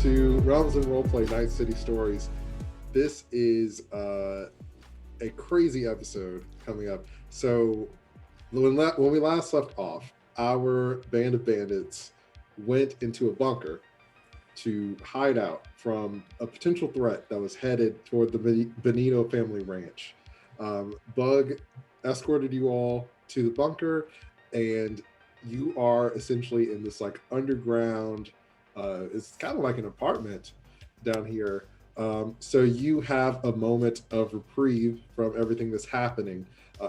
to Realms and Roleplay Night City Stories. This is a crazy episode coming up. So when we last left off, our band of bandits went into a bunker to hide out from a potential threat that was headed toward the Benito family ranch. Bug escorted you all to the bunker, and you are essentially in this like underground, it's kind of like an apartment down here. So you have a moment of reprieve from everything that's happening.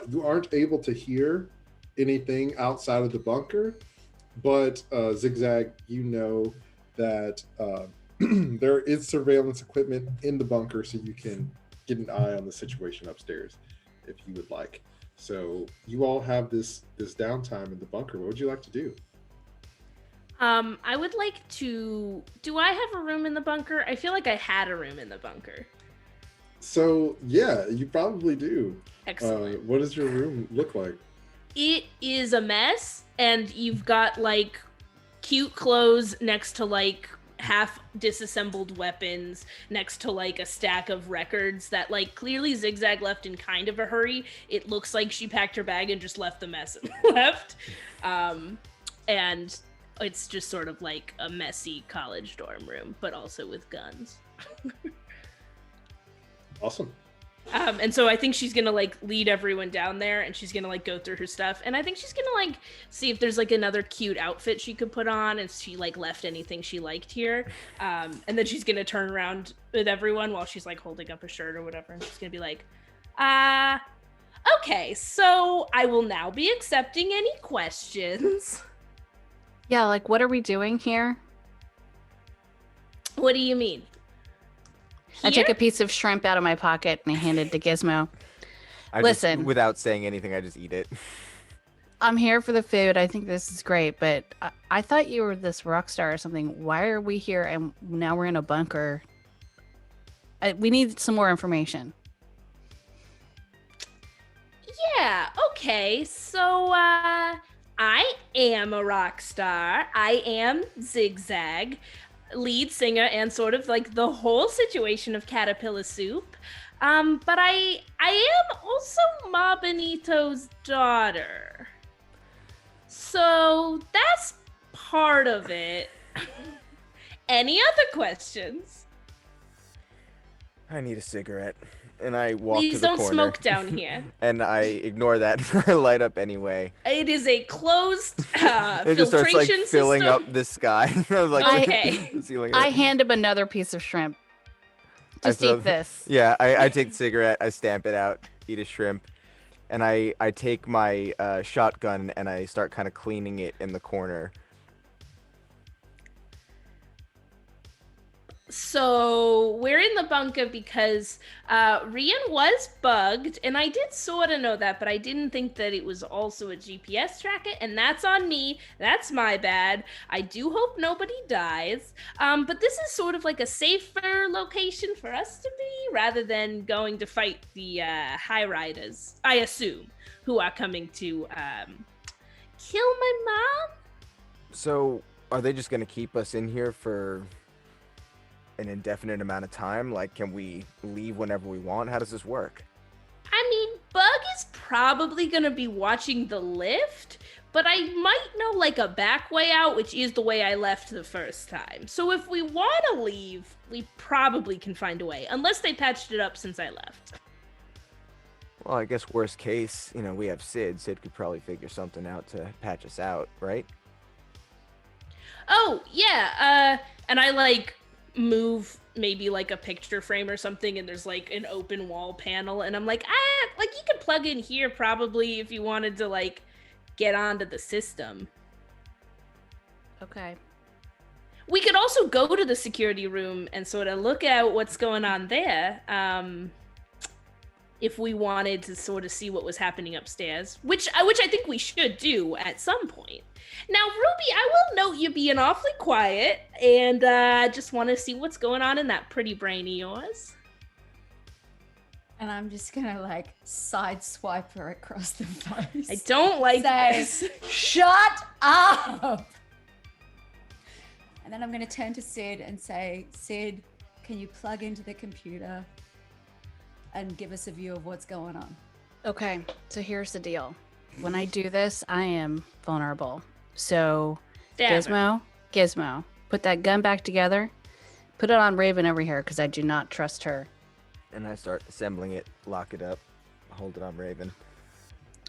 You aren't able to hear anything outside of the bunker, but Zigzag, you know that there is surveillance equipment in the bunker, so you can get an eye on the situation upstairs if you would like. So you all have this downtime in the bunker. What would you like to do? I would like to... Do I have a room in the bunker? I feel like I had a room in the bunker. So, yeah, you probably do. Excellent. What does your room look like? It is a mess, and you've got, like, cute clothes next to, like, half disassembled weapons, next to, like, a stack of records that, like, clearly Zigzag left in kind of a hurry. It looks like she packed her bag and just left the mess and left. And it's just sort of like a messy college dorm room, but also with guns. Awesome. And so I think she's gonna like lead everyone down there, and she's gonna like go through her stuff, and I think she's gonna like see if there's like another cute outfit she could put on, and she like left anything she liked here. And then she's gonna turn around with everyone while she's like holding up a shirt or whatever, and she's gonna be like, okay, so I will now be accepting any questions. Yeah, like what are we doing here? What do you mean? I took a piece of shrimp out of my pocket and I handed it to Gizmo. Listen. Without saying anything, I just eat it. I'm here for the food. I think this is great, but I thought you were this rock star or something. Why are we here and now we're in a bunker? We need some more information. Yeah, okay. So, I am a rock star. I am Zigzag, lead singer, and sort of like the whole situation of Caterpillar Soup. But I am also Ma Benito's daughter. So that's part of it. Any other questions? I need a cigarette. And I walk Please to the corner. don't smoke down here. And I ignore that. I light up anyway. It is a closed It just starts like filtration filling system. up the sky. Like, Okay. I hand him another piece of shrimp. Just eat this. Yeah, I take the cigarette, I stamp it out, eat a shrimp, and I take my shotgun and I start kind of cleaning it in the corner. So we're in the bunker because Rian was bugged, and I did sort of know that, but I didn't think that it was also a GPS tracker, and that's on me. That's my bad. I do hope nobody dies. But this is sort of like a safer location for us to be, rather than going to fight the high riders, I assume, who are coming to kill my mom. So are they just going to keep us in here for an indefinite amount of time? Like, can we leave whenever we want? How does this work? I mean, Bug is probably gonna be watching the lift, but I might know like a back way out, which is the way I left the first time. So if we want to leave, we probably can find a way, unless they patched it up since I left. Well, I guess worst case, we have Sid. Sid could probably figure something out to patch us out, right? Oh, yeah, and I like move maybe like a picture frame or something, and there's like an open wall panel, and I'm like, like you could plug in here probably if you wanted to like get onto the system. Okay. We could also go to the security room and sort of look at what's going on there, if we wanted to sort of see what was happening upstairs, which I think we should do at some point. Now, Ruby, I will note you being awfully quiet, and just want to see what's going on in that pretty brain of yours. And I'm just gonna like side swipe her across the face. I don't like this. Shut up! And then I'm going to turn to Sid and say, Sid, can you plug into the computer and give us a view of what's going on? Okay, so here's the deal. When I do this, I am vulnerable. So, Stab her. Gizmo, put that gun back together. Put it on Raven over here because I do not trust her. And I start assembling it, lock it up, hold it on Raven.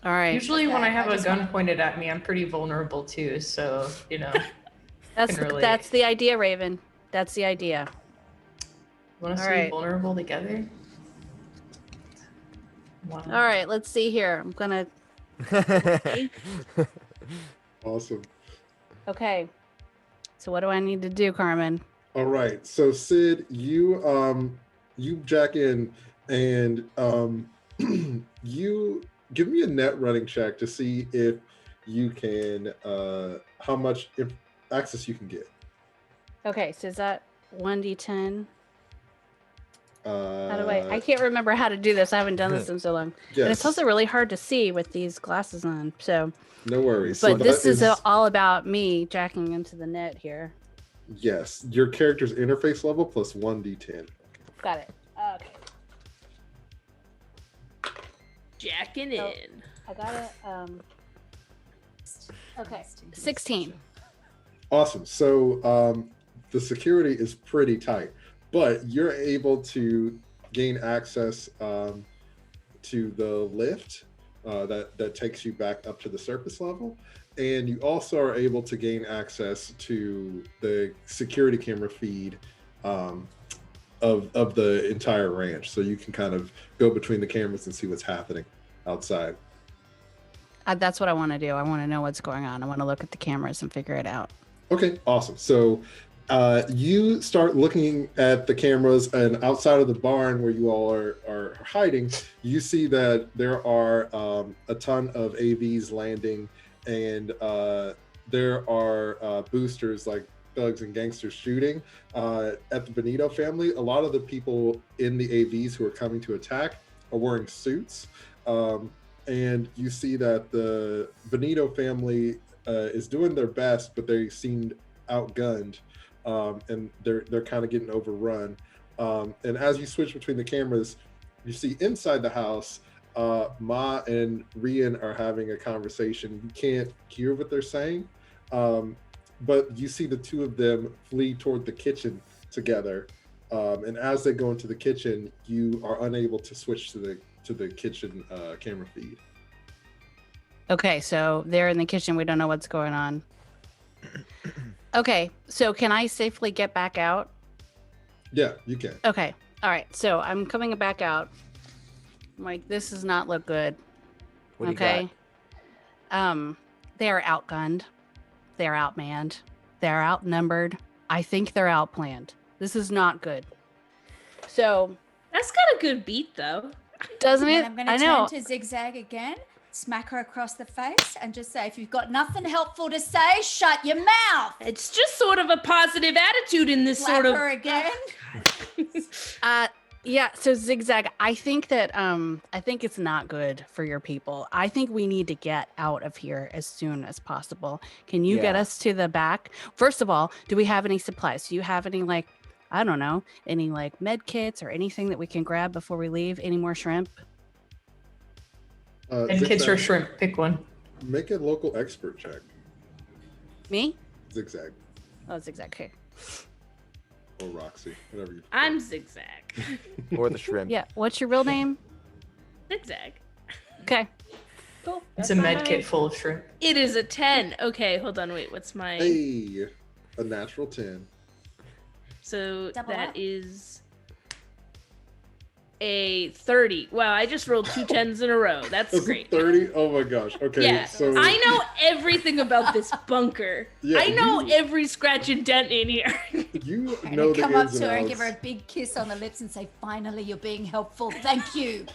All right. Usually when I have I a just gun want- pointed at me, I'm pretty vulnerable too. So, That's can relate. that's the idea, Raven. That's the idea. want us All to be right. vulnerable together? Wow. All right, let's see here. I'm gonna. Awesome. Okay. So what do I need to do, Carmen? All right. So Sid, you jack in and you give me a net running check to see if you can how much access you can get. Okay, so is that 1d10? How do I I can't remember how to do this. I haven't done this in so long. Yes. And it's also really hard to see with these glasses on. So, No worries. but So this that is all about me jacking into the net here. yes, your character's interface level plus 1d10. Got it. Okay. Jacking So- in. I got it. Okay. 16. Awesome. So the security is pretty tight, but you're able to gain access to the lift that takes you back up to the surface level, and you also are able to gain access to the security camera feed of the entire ranch, so you can kind of go between the cameras and see what's happening outside. That's what I want to do. I want to know what's going on. I want to look at the cameras and figure it out. Okay, awesome. So you start looking at the cameras, and outside of the barn where you all are hiding, you see that there are a ton of AVs landing, and there are boosters like thugs and gangsters shooting at the Benito family. A lot of the people in the AVs who are coming to attack are wearing suits. And you see that the Benito family is doing their best, but they seemed outgunned, and they're kind of getting overrun. And as you switch between the cameras, you see inside the house, Ma and Rian are having a conversation. You can't hear what they're saying, but you see the two of them flee toward the kitchen together. And as they go into the kitchen, you are unable to switch to the kitchen camera feed. Okay, so they're in the kitchen. We don't know what's going on. Okay, so can I safely get back out? Yeah, you can. Okay, all right. So I'm coming back out. I'm like, this does not look good. What do you Okay. They are outgunned. They're outmanned. They're outnumbered. I think they're outplanned. This is not good. So, That's got a good beat though. doesn't And it? then I'm going I to know. turn to Zigzag again, smack her across the face, and just say, if you've got nothing helpful to say, shut your mouth. It's just sort of a positive attitude in this Slap sort of. her again. Yeah, so Zigzag, I think that I think it's not good for your people. I think we need to get out of here as soon as possible. Can you get Yeah. us to the back? First of all, do we have any supplies? Do you have any I don't know, any med kits or anything that we can grab before we leave? Any more shrimp? And kids or Zigzag, shrimp, pick one. make a local expert check. Me? Zigzag Oh, Zigzag. Okay. or Roxy, whatever you. I'm Zigzag. Or the shrimp. Yeah. What's your real name? Zigzag. Okay. Cool. It's a med kit full of shrimp. It is a 10. Okay, hold on. Wait, what's my. Hey, a natural 10. So Double that up. is a 30. Wow, I just rolled 2 10s in a row. That's That's a great. 30. Oh my gosh. Okay, Yeah, so I know everything about this bunker. Yeah, I know you- every scratch and dent in here. you I'm know going the to come up ins to and her and give her a outs. big kiss on the lips and say, finally, you're being helpful. Thank you.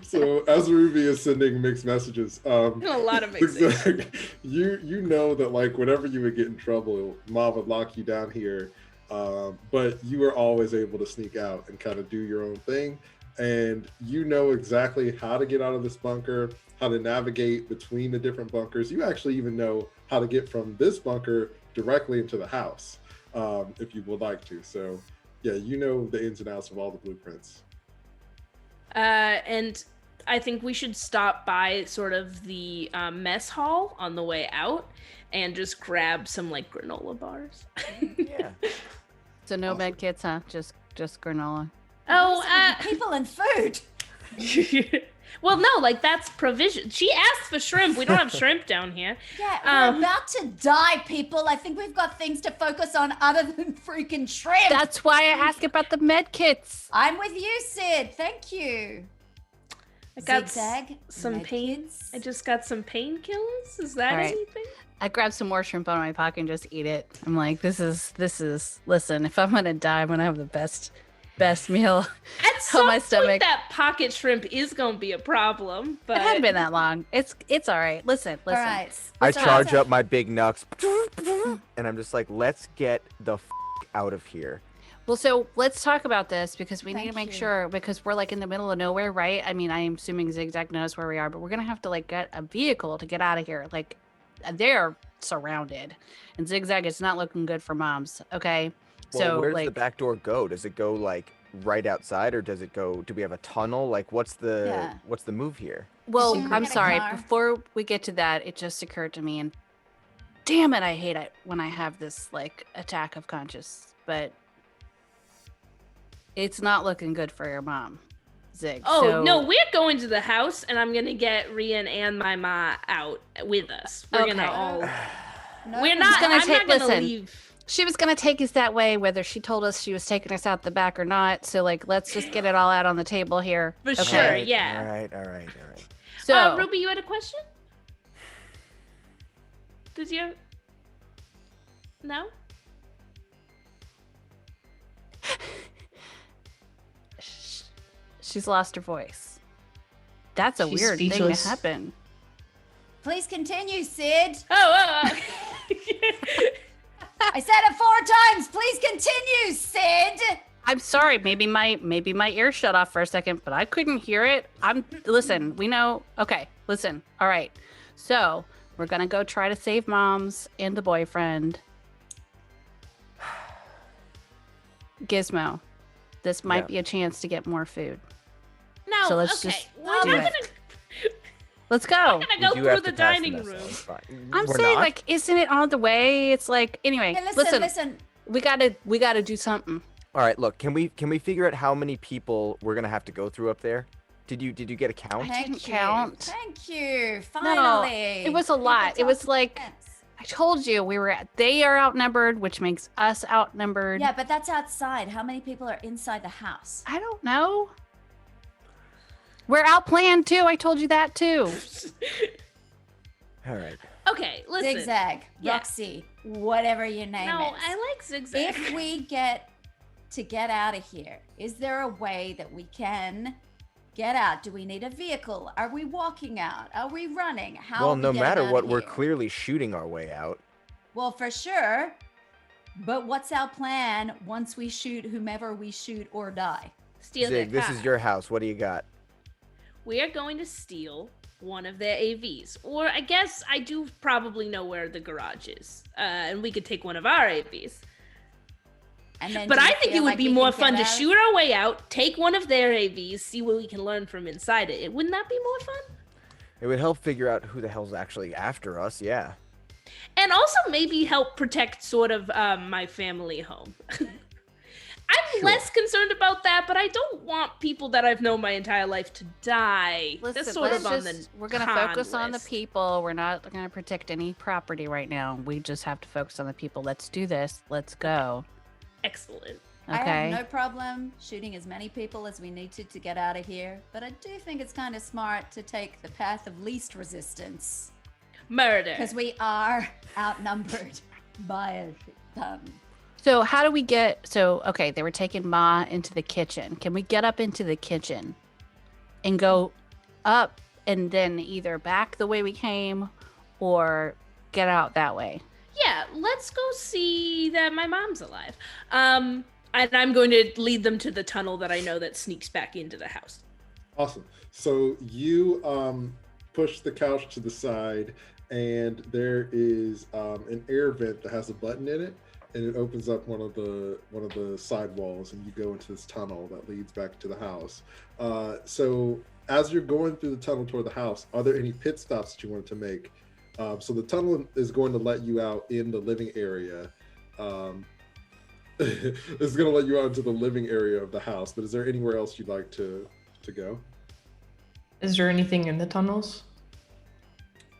So as Ruby is sending mixed messages, A lot of mixing. you know that whenever you would get in trouble, Mom would lock you down here, but you were always able to sneak out and kind of do your own thing, and you know exactly how to get out of this bunker, how to navigate between the different bunkers. You actually even know how to get from this bunker directly into the house, if you would like to. So yeah, you know the ins and outs of all the blueprints. And I think we should stop by sort of the mess hall on the way out and just grab some like granola bars. Yeah. So no med kits, huh? Just granola. Oh, people and food. well, no, like that's provision. She asked for shrimp. We don't have shrimp down here. Yeah, we're about to die, people. I think we've got things to focus on other than freaking shrimp. That's why I asked about the med kits. I'm with you, Sid. Thank you. I got Zigzag, some med pain. kits. I just got some painkillers. Is that All right. anything? I grabbed some more shrimp out of my pocket and just eat it. I'm like, this is. Listen, if I'm gonna die, I'm gonna have the best meal. At some my point, stomach. that pocket shrimp is gonna be a problem. But It hadn't been that long. It's all right. Listen. All right. I So- charge up my big knucks, and I'm just like, let's get the out of here. Well, so let's talk about this because we need to Thank make you. sure, because we're like in the middle of nowhere, right? I mean, I'm assuming Zigzag knows where we are, but we're gonna have to like get a vehicle to get out of here. Like, they're surrounded, and Zigzag is not looking good for moms. Okay, Well, so where's like, the back door go? Does it go like right outside, or does it go? Do we have a tunnel? Like, what's the move here? well, Should we I'm get a sorry. car? Before we get to that, it just occurred to me, and damn it, I hate it when I have this like attack of conscience, but it's not looking good for your mom, Zig. Oh so... no, we're going to the house, and I'm gonna get Rian and my ma out with us. We're gonna Okay. all. No, We're not. gonna I'm take- not gonna listen. leave. She was gonna take us that way, whether she told us she was taking us out the back or not. So like, let's just get it all out on the table here. For Okay. sure, Alright, yeah. All right. So Ruby, you had a question? Did you? No. she's lost her voice. That's a She's weird speechless. thing to happen. Please continue, Sid. Oh. I said it 4 times. Please continue, Sid. I'm sorry. Maybe my ear shut off for a second, but I couldn't hear it. Listen. We know. Okay. Listen. All right. So we're gonna go try to save moms and the boyfriend. Gizmo, this might Yeah. be a chance to get more food. No. So let's okay. just We're do not it. gonna. Let's go. We're gonna We go do through have the to pass dining mess room. out, it's fine. I'm We're saying, not? like, isn't it on the way? It's like, anyway. Hey, listen, listen. we gotta do something. All right, look, can we figure out how many people we're gonna have to go through up there? Did you get a count? I didn't Thank you. count. Thank you. No, Finally. it was a lot. It was like, I told you they are outnumbered, which makes us outnumbered. Yeah, but that's outside. How many people are inside the house? I don't know. We're outplanned too. I told you that too. All right. Okay, listen. Zigzag, Yeah. Roxy, whatever your name No, is. I like zigzag. If we get out of here, is there a way that we can get out? Do we need a vehicle? Are we walking out? Are we running? How Well, are we no getting matter out what, of we're here? clearly shooting our way out. Well, for sure. But what's our plan once we shoot whomever we shoot or die? Steal Zig, their this car. is your house. What do you got? We are going to steal one of their AVs. Or I guess I do probably know where the garage is. And we could take one of our AVs. And then But do you I think feel it would like be we more can fun get to out? shoot our way out, take one of their AVs, see what we can learn from inside it. Wouldn't that be more fun? It would help figure out who the hell's actually after us. Yeah. And also maybe help protect sort of my family home. I'm Sure. less concerned about that, but I don't want people that I've known my entire life to die. Listen, That's sort let's of on just, the we're gonna con focus on the list. people. We're not gonna protect any property right now. We just have to focus on the people. Let's do this. Let's go. Excellent. I Okay. have no problem shooting as many people as we need to get out of here, but I do think it's kind of smart to take the path of least resistance Murder. because we are outnumbered by a ton. So how do we get? So okay, they were taking Ma into the kitchen. Can we get up into the kitchen and go up and then either back the way we came or get out that way? Yeah, let's go see that my mom's alive. And I'm going to lead them to the tunnel that I know that sneaks back into the house. Awesome. So you push the couch to the side, and there is an air vent that has a button in it, and it opens up one of the side walls, and you go into this tunnel that leads back to the house. So as you're going through the tunnel toward the house, are there any pit stops that you wanted to make? So the tunnel is going to let you out in the living area. It's going to let you out into the living area of the house, but is there anywhere else you'd like to go? Is there anything in the tunnels?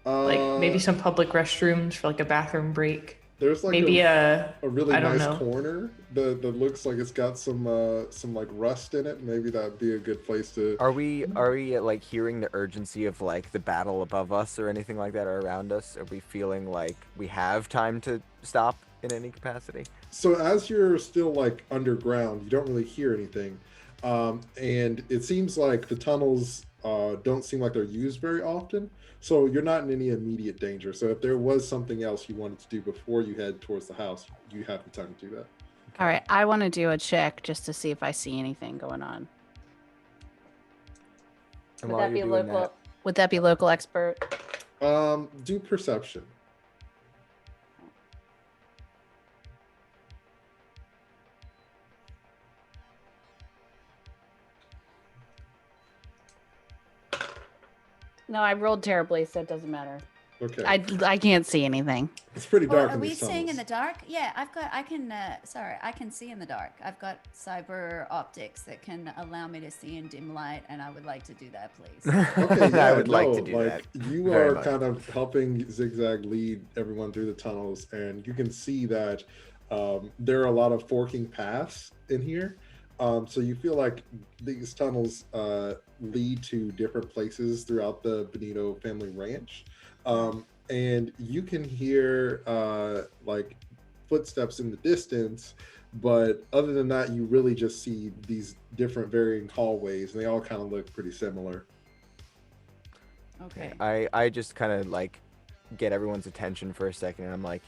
Like maybe some public restrooms for like a bathroom break? There's like maybe a really I don't nice know. corner that looks like it's got some like rust in it. Maybe that'd be a good place to. Are we like hearing the urgency of like the battle above us or anything like that or around us? Are we feeling like we have time to stop in any capacity? So as you're still like underground, you don't really hear anything, and it seems like the tunnels don't seem like they're used very often. So you're not in any immediate danger. So if there was something else you wanted to do before you head towards the house, you have the time to do that. All right, I want to do a check just to see if I see anything going on. And Would while that be you're doing local? Would that be local expert? Do perception. No, I rolled terribly, so it doesn't matter. Okay. I can't see anything. It's pretty dark. Are in we these seeing in tunnels. the dark? Yeah, I can see in the dark. I've got cyber optics that can allow me to see in dim light, and I would like to do that, please. Okay, yeah, I would like no, to do that. You very are much. kind of helping Zigzag lead everyone through the tunnels, and you can see that there are a lot of forking paths in here. So you feel like these tunnels lead to different places throughout the Benito family ranch. And you can hear like footsteps in the distance, but other than that, you really just see these different varying hallways, and they all kind of look pretty similar. Okay. I just kind of like get everyone's attention for a second, and I'm like,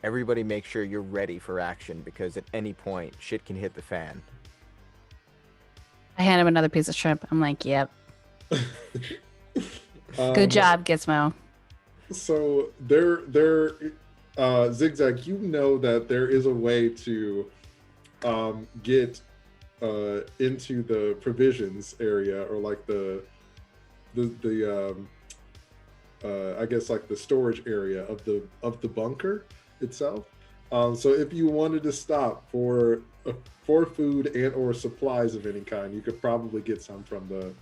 everybody make sure you're ready for action, because at any point shit can hit the fan. I hand him another piece of shrimp. I'm like, yep. Um, Good job, Gizmo. So Zigzag, you know that there is a way to get into the provisions area, or like the I guess like the storage area of the bunker itself. So if you wanted to stop for food and or supplies of any kind, you could probably get some from the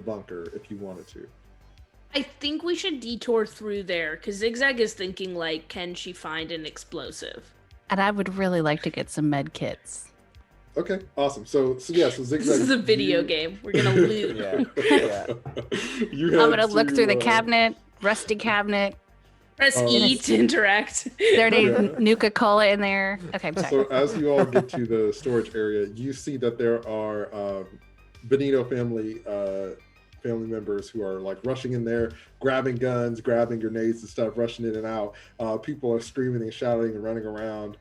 bunker if you wanted to. I think we should detour through there because Zigzag is thinking like, can she find an explosive? And I would really like to get some med kits. Okay, awesome. So Zigzag. This is a video game. We're gonna loot. Yeah. Yeah. I'm gonna look through the cabinet, rusty cabinet. Press E to interact. There any Okay. Nuka-Cola in there? Okay, I'm sorry. So as you all get to the storage area, you see that there are Benito family members who are like rushing in there, grabbing guns, grabbing grenades and stuff, rushing in and out. People are screaming and shouting and running around,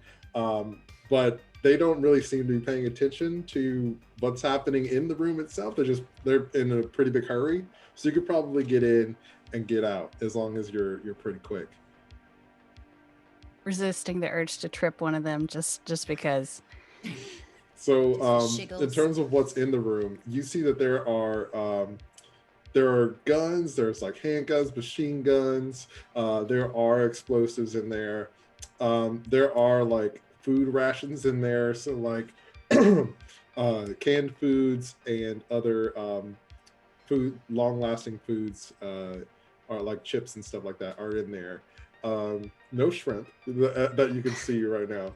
but they don't really seem to be paying attention to what's happening in the room itself. They're in a pretty big hurry, so you could probably get in and get out as long as you're pretty quick. Resisting the urge to trip one of them just because. So Shiggles. in terms of what's in the room, you see that there are guns, there's like handguns, machine guns, there are explosives in there, there are like food rations in there, so like canned foods and other long-lasting foods are like chips and stuff like that are in there. No shrimp that you can see right now,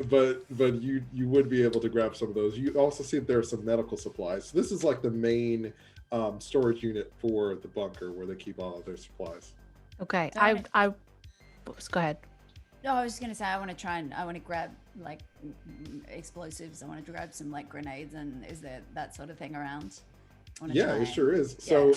but you would be able to grab some of those. You also see that there are some medical supplies. So this is like the main storage unit for the bunker where they keep all of their supplies. Okay, Got it. go ahead. No, I was gonna say I want to grab like explosives. I want to grab some like grenades, and is there that sort of thing around? I wanna Yeah, try it and- sure is. Yeah.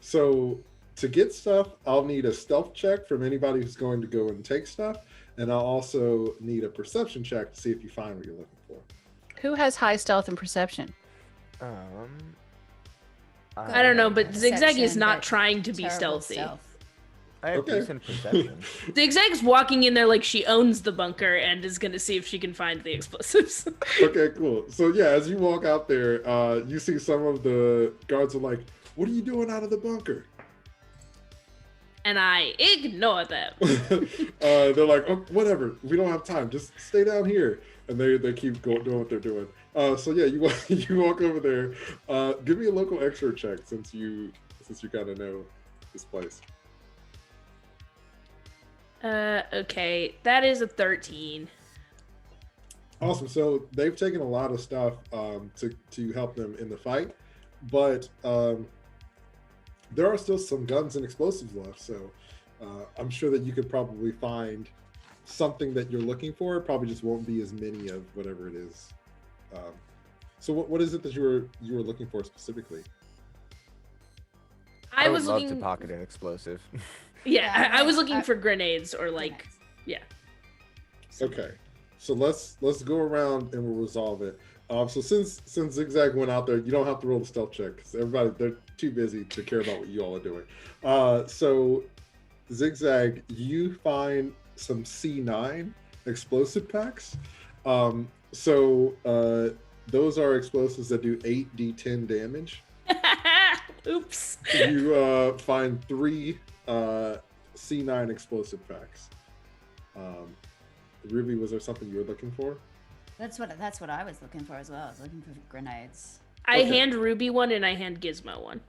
So to get stuff, I'll need a stealth check from anybody who's going to go and take stuff, and I'll also need a perception check to see if you find what you're looking for. Who has high stealth and perception? I don't know, but Zigzag is Perception, not but trying to be terrible stealthy. stealth. I have Okay. decent perception. Zigzag's walking in there like she owns the bunker and is gonna see if she can find the explosives. Okay, cool. So yeah, as you walk out there, you see some of the guards are like, "What are you doing out of the bunker?" And I ignore them. They're like, "Oh, whatever. We don't have time. Just stay down here." And they keep doing what they're doing. So yeah, you walk over there. Give me a local expert check since you kind of know this place. Okay, that is a 13. Awesome. So they've taken a lot of stuff to help them in the fight, but there are still some guns and explosives left. So I'm sure that you could probably find something that you're looking for. It probably just won't be as many of whatever it is. So what is it that you were looking for specifically? I would was love looking to pocket an explosive. Yeah, I was looking for grenades or like, yeah. Okay, so let's go around and we'll resolve it. So since Zigzag went out there, you don't have to roll the stealth check because they're too busy to care about what you all are doing. So Zigzag, you find some C9 explosive packs. So those are explosives that do 8d10 damage. Oops. You find 3 C9 explosive packs. Ruby, was there something you were looking for? That's what I was looking for as well. I was looking for grenades. I Okay. hand Ruby one and I hand Gizmo one.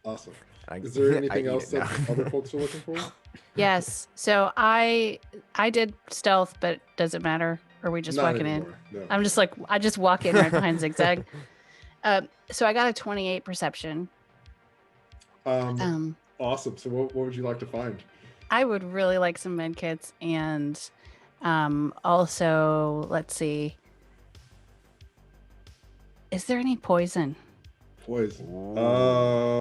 Awesome. Is there anything I eat else it that now. other folks are looking for? Yes. So I did stealth, but does it matter? Or are we just Not walking anymore, no. in? I'm just like, I just walk in right behind Zigzag. So I got a 28 perception. Awesome. So what would you like to find? I would really like some med kits and also, let's see. Is there any poison? Poison. Ooh.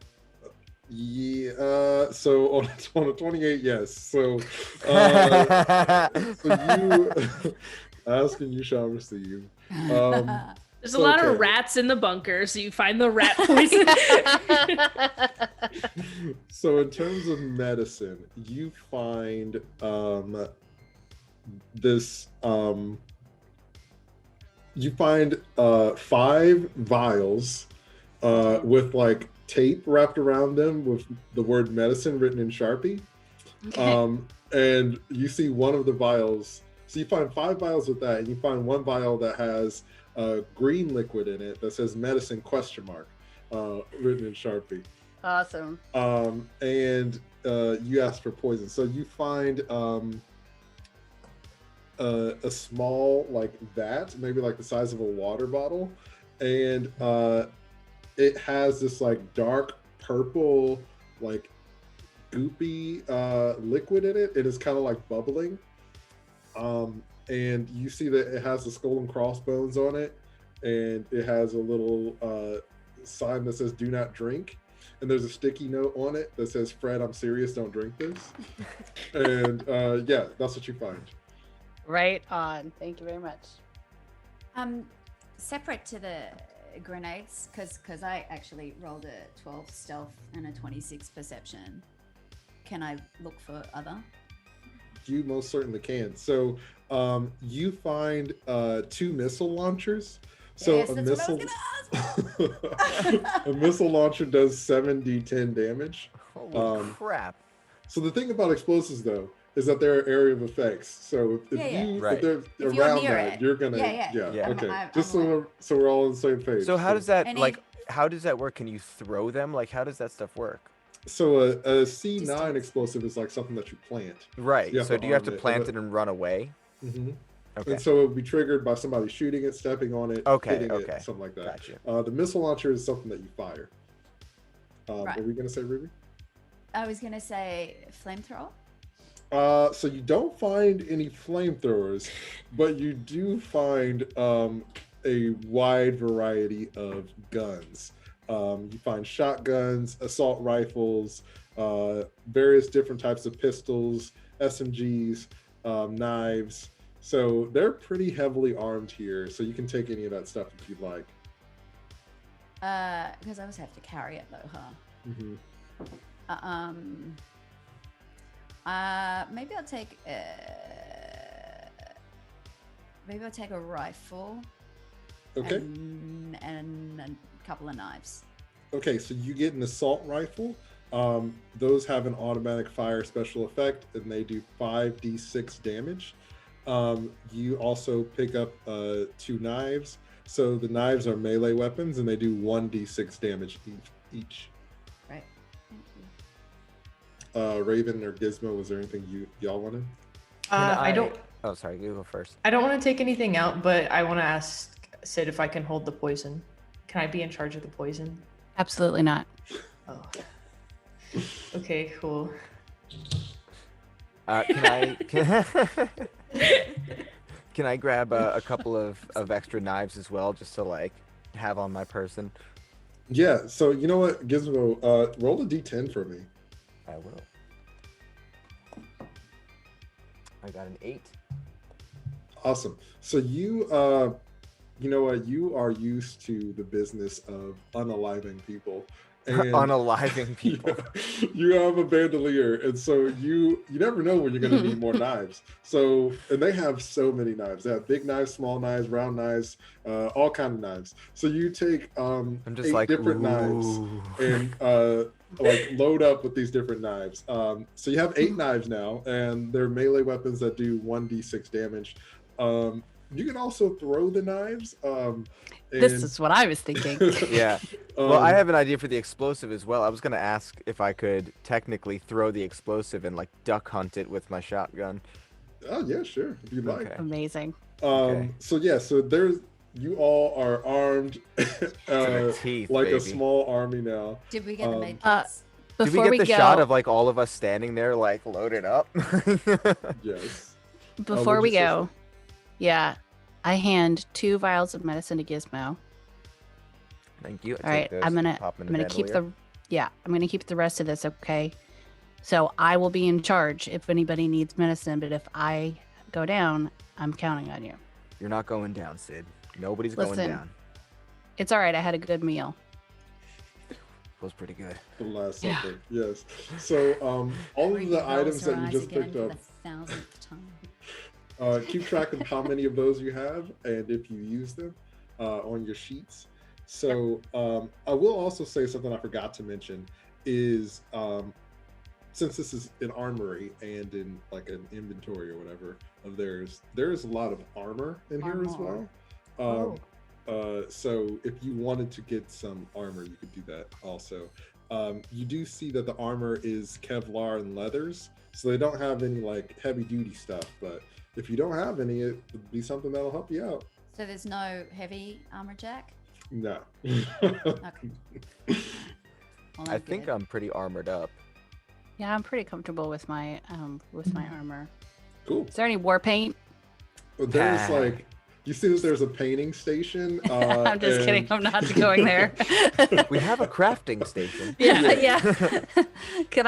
Yeah. So on a 28, yes. So you ask and you shall receive. There's a lot Okay. of rats in the bunker, so you find the rat poison. So in terms of medicine, you find this. You find 5 vials with like tape wrapped around them with the word medicine written in Sharpie. Okay. And you see one of the vials. So you find 5 vials with that, and you find one vial that has green liquid in it that says medicine ? Written in Sharpie. Awesome. And you ask for poison. So you find a small like vat, maybe like the size of a water bottle, and it has this like dark purple, like goopy liquid in it. It is kind of like bubbling. And you see that it has the skull and crossbones on it, and it has a little sign that says "Do not drink." And there's a sticky note on it that says, "Fred, I'm serious, don't drink this." And yeah, that's what you find. Right on. Thank you very much. Separate to the grenades, because I actually rolled a 12 stealth and a 26 perception. Can I look for other? You most certainly can. So you find 2 missile launchers. So Yes, a that's what I missile was gonna a missile launcher does 7d10 damage. Holy crap. So the thing about explosives though is that they're area of effects. So if Right. if they're If you're around near that, it. you're gonna Yeah. okay. I'm Just aware. so we're all on the same page. So how does that Any- how does that work? Can you throw them? Like how does that stuff work? So a C9 Distance. explosive is like something that you plant. Right. You have So to do you have arm to it, plant and it and run away? Mm-hmm. Okay. And so it would be triggered by somebody shooting it, stepping on it, Okay, hitting okay. it, something like that. Gotcha. The missile launcher is something that you fire. Right. What were we going to say, Ruby? I was gonna say flamethrower. So you don't find any flamethrowers, but you do find a wide variety of guns. You find shotguns, assault rifles, various different types of pistols, SMGs, knives. So they're pretty heavily armed here. So you can take any of that stuff if you'd like. Because I always have to carry it though, huh? Mm-hmm. Maybe I'll take a rifle. Okay. And a couple of knives. Okay, so you get an assault rifle. Those have an automatic fire special effect, and they do 5d6 damage. You also pick up 2 knives. So the knives are melee weapons, and they do 1d6 damage each. Right. Thank you. Raven or Gizmo, was there anything y'all wanted? I don't. Oh, sorry. You go first. I don't want to take anything out, but I want to ask Sid if I can hold the poison. Can I be in charge of the poison? Absolutely not. Oh. Okay, cool. Can I grab a couple of extra knives as well, just to like have on my person? Yeah. So you know what, Gizmo, roll a d10 for me. I will. I got an 8. Awesome. So you know what, you are used to the business of unaliving people. And Unaliving people. You have a bandolier, and so you never know when you're going to need more knives. So, and they have so many knives. They have big knives, small knives, round knives, all kind of knives. So you take I'm just 8 like, different knives and like load up with these different knives. So you have 8 knives now, and they're melee weapons that do 1d6 damage. You can also throw the knives. This is what I was thinking. Yeah. Well, I have an idea for the explosive as well. I was gonna ask if I could technically throw the explosive and like duck hunt it with my shotgun. Oh yeah, sure, if you'd like. Okay. Amazing. Okay. So yeah, so you all are armed teeth, like baby. a small army now. Did we get the med Uh, kits? Did Before we get the go, shot of like all of us standing there like loaded up? Yes. before what'd we you say, go, yeah, I hand 2 vials of medicine to Gizmo. Thank you. All right, I'm gonna keep I'm gonna keep the rest of this, okay? So I will be in charge if anybody needs medicine, but if I go down, I'm counting on you. You're not going down, Sid. Nobody's going Listen. down. It's all right. I had a good meal. Was pretty good. The Last Yeah. Supper. Yes. So all of Bree the rolls items her that you eyes just again picked for up, the 1000th time. keep track of how many of those you have and if you use them on your sheets. So I will also say something I forgot to mention is since this is an armory and in like an inventory or whatever of theirs, there is a lot of armor in here as well. So if you wanted to get some armor, you could do that also. You do see that the armor is Kevlar and leathers, so they don't have any like heavy duty stuff, but if you don't have any, it would be something that'll help you out. So there's no heavy armor jack? No. Okay. Well, I I'm think good. I'm pretty armored up. Yeah, I'm pretty comfortable with my armor. Cool. Is there any war paint? But there's like, you see that there's a painting station. I'm just kidding. I'm not going there. We have a crafting station. Yeah. Can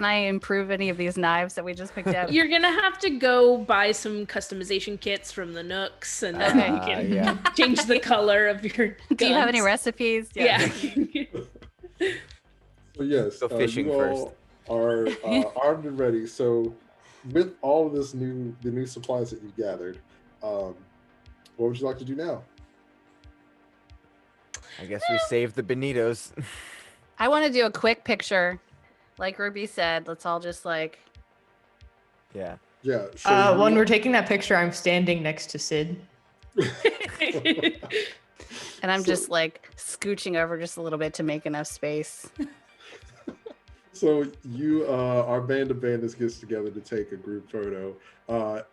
I improve any of these knives that we just picked up? You're gonna have to go buy some customization kits from the Nooks, and then you can Yeah. change the color of your guns. Do you have any recipes? Yeah. So yes, Go fishing you all are armed and ready. So with all of the new supplies that you've gathered, what would you like to do now? I guess we saved the Benitos. I want to do a quick picture. Like Ruby said, let's all just like. Yeah. Yeah. So When we're taking that picture, I'm standing next to Sid. And I'm just like scooching over just a little bit to make enough space. So you, our band of bandits gets together to take a group photo.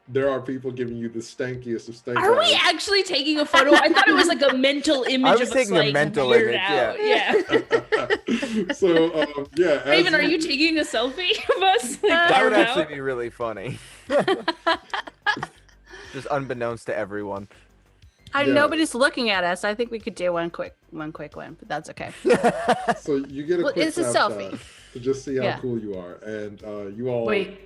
There are people giving you the stankiest of stank Are we eyes. actually taking a photo? I thought it was like a mental image I was of us taking a like mental weird image, out. yeah. So yeah. as Raven, are you- you taking a selfie of us? Like, That would arm actually out? be really funny. Just unbeknownst to everyone. Yeah. Nobody's looking at us. I think we could do one quick one, but that's okay. So you get a Well, quick it's a snapshot selfie. to just see how Yeah. cool you are, and you all. Wait.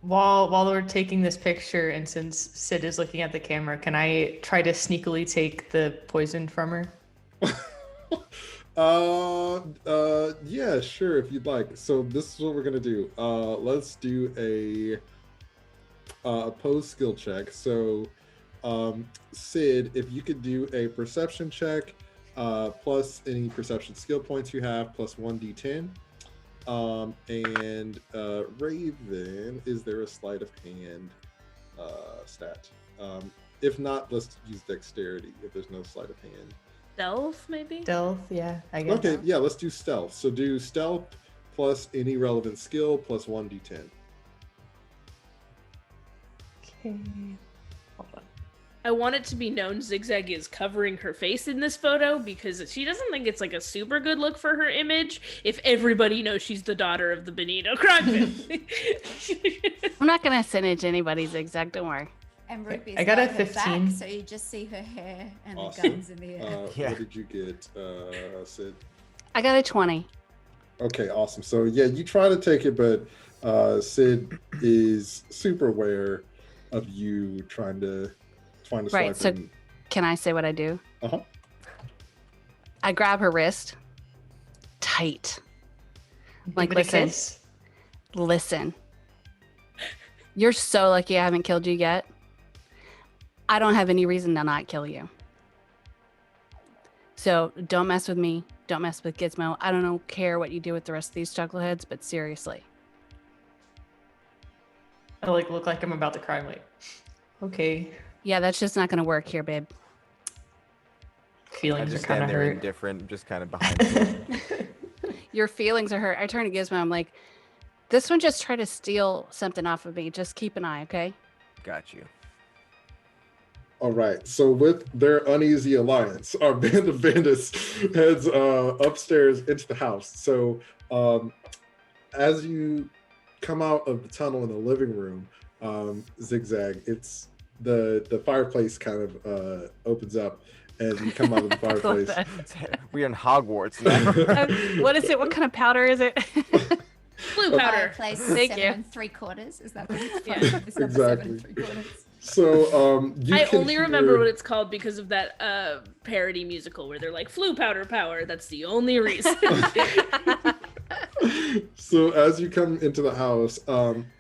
While we're taking this picture, and since Sid is looking at the camera, can I try to sneakily take the poison from her? Yeah, sure, if you'd like. So this is what we're gonna do. Let's do a opposed skill check. So, Sid, if you could do a perception check, plus any perception skill points you have, plus 1d10. And Raven, is there a sleight of hand stat? If not, let's use dexterity if there's no sleight of hand. Stealth, maybe? Stealth, yeah, I guess. Okay, yeah, let's do stealth. So do stealth plus any relevant skill plus 1d10. Okay. Hold on. I want it to be known Zigzag is covering her face in this photo because she doesn't think it's like a super good look for her image if everybody knows she's the daughter of the Benito crime family. I'm not gonna singe anybody, Zigzag. Don't worry. And Ruby's I got a got her 15. back, so you just see her hair and Awesome. the guns in the air. Yeah. What did you get, Sid? I got a 20. Okay, awesome. So yeah, you try to take it, but Sid is super aware of you trying to Right, swipe so- in. Can I say what I do? Uh-huh. I grab her wrist tight. Like, Give it a listen. kiss. Listen. You're so lucky I haven't killed you yet. I don't have any reason to not kill you. So don't mess with me. Don't mess with Gizmo. I don't care what you do with the rest of these chuckleheads, but seriously. I look like I'm about to cry. I'm like, okay. Yeah, that's just not going to work here, babe. I Feelings just are kind stand of there hurt. indifferent, just kind of behind me. Your feelings are hurt. I turn to Gizmo. I'm like, this one just tried to steal something off of me. Just keep an eye, okay? Got you. All right. So with their uneasy alliance, our band of bandits heads upstairs into the house. So as you come out of the tunnel in the living room, Zigzag, it's the fireplace kind of opens up, and you come out of the I love fireplace. that. We're in Hogwarts now. What is it? What kind of powder is it? Blue powder. Fireplace Thank 7 3/4. Is that what it's Yeah. called? It's number 7 Exactly. 3/4. So you I can only remember hear- what it's called because of that parody musical where they're like, flu powder power. That's the only reason. So as you come into the house,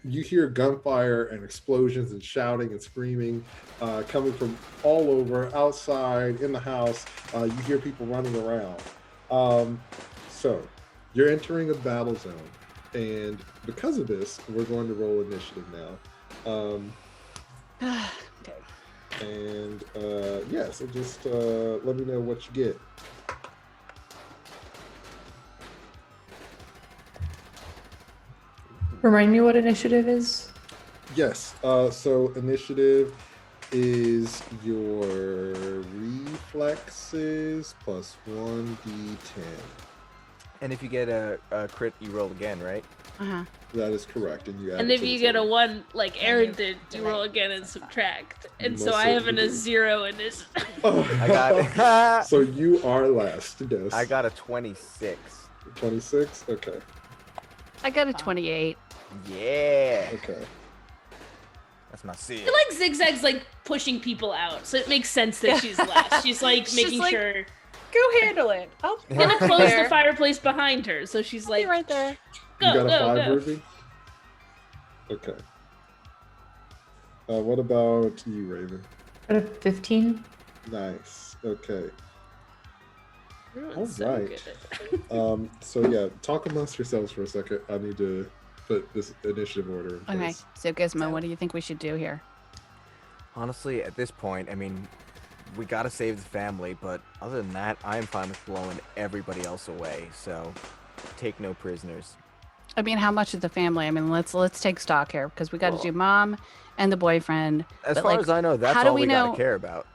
you hear gunfire and explosions and shouting and screaming coming from all over, outside, in the house. You hear people running around. So you're entering a battle zone, and because of this, we're going to roll initiative now. Okay. And yeah, so just let me know what you get. Remind me what initiative is? Yes. So initiative is your reflexes plus 1d10. And if you get a crit, you roll again, right? Uh-huh. That is correct, and you add And it if to you the get a total. 1, like Aaron you did, you roll delete. again and subtract. And Most so I have certainly a do. 0 in this. I got So you are last. Yes. I got a 26. 26. Okay. I got a 28. Yeah. Okay. That's my I C. feel like Zigzag's like pushing people out, so it makes sense that she's last. She's like She's making like, sure. Go handle it. I'll Yeah. Gonna I'll be close there. the fireplace behind her, so she's I'll be like, right there. go, You got a go, 5, go. Ruby? Okay. What about you, Raven? Got a 15. Nice. Okay. Everyone's All right. good. So yeah, talk amongst yourselves for a second. I need to put this initiative order in Okay. place. So Gizmo, what do you think we should do here? Honestly, at this point, I mean, we gotta save the family, but other than that, I am fine with blowing everybody else away. So, take no prisoners. I mean, how much of the family? I mean, let's take stock here because we got to Well- do mom and the boyfriend, As But, far like, as I know, that's how do all we we know- gotta care about.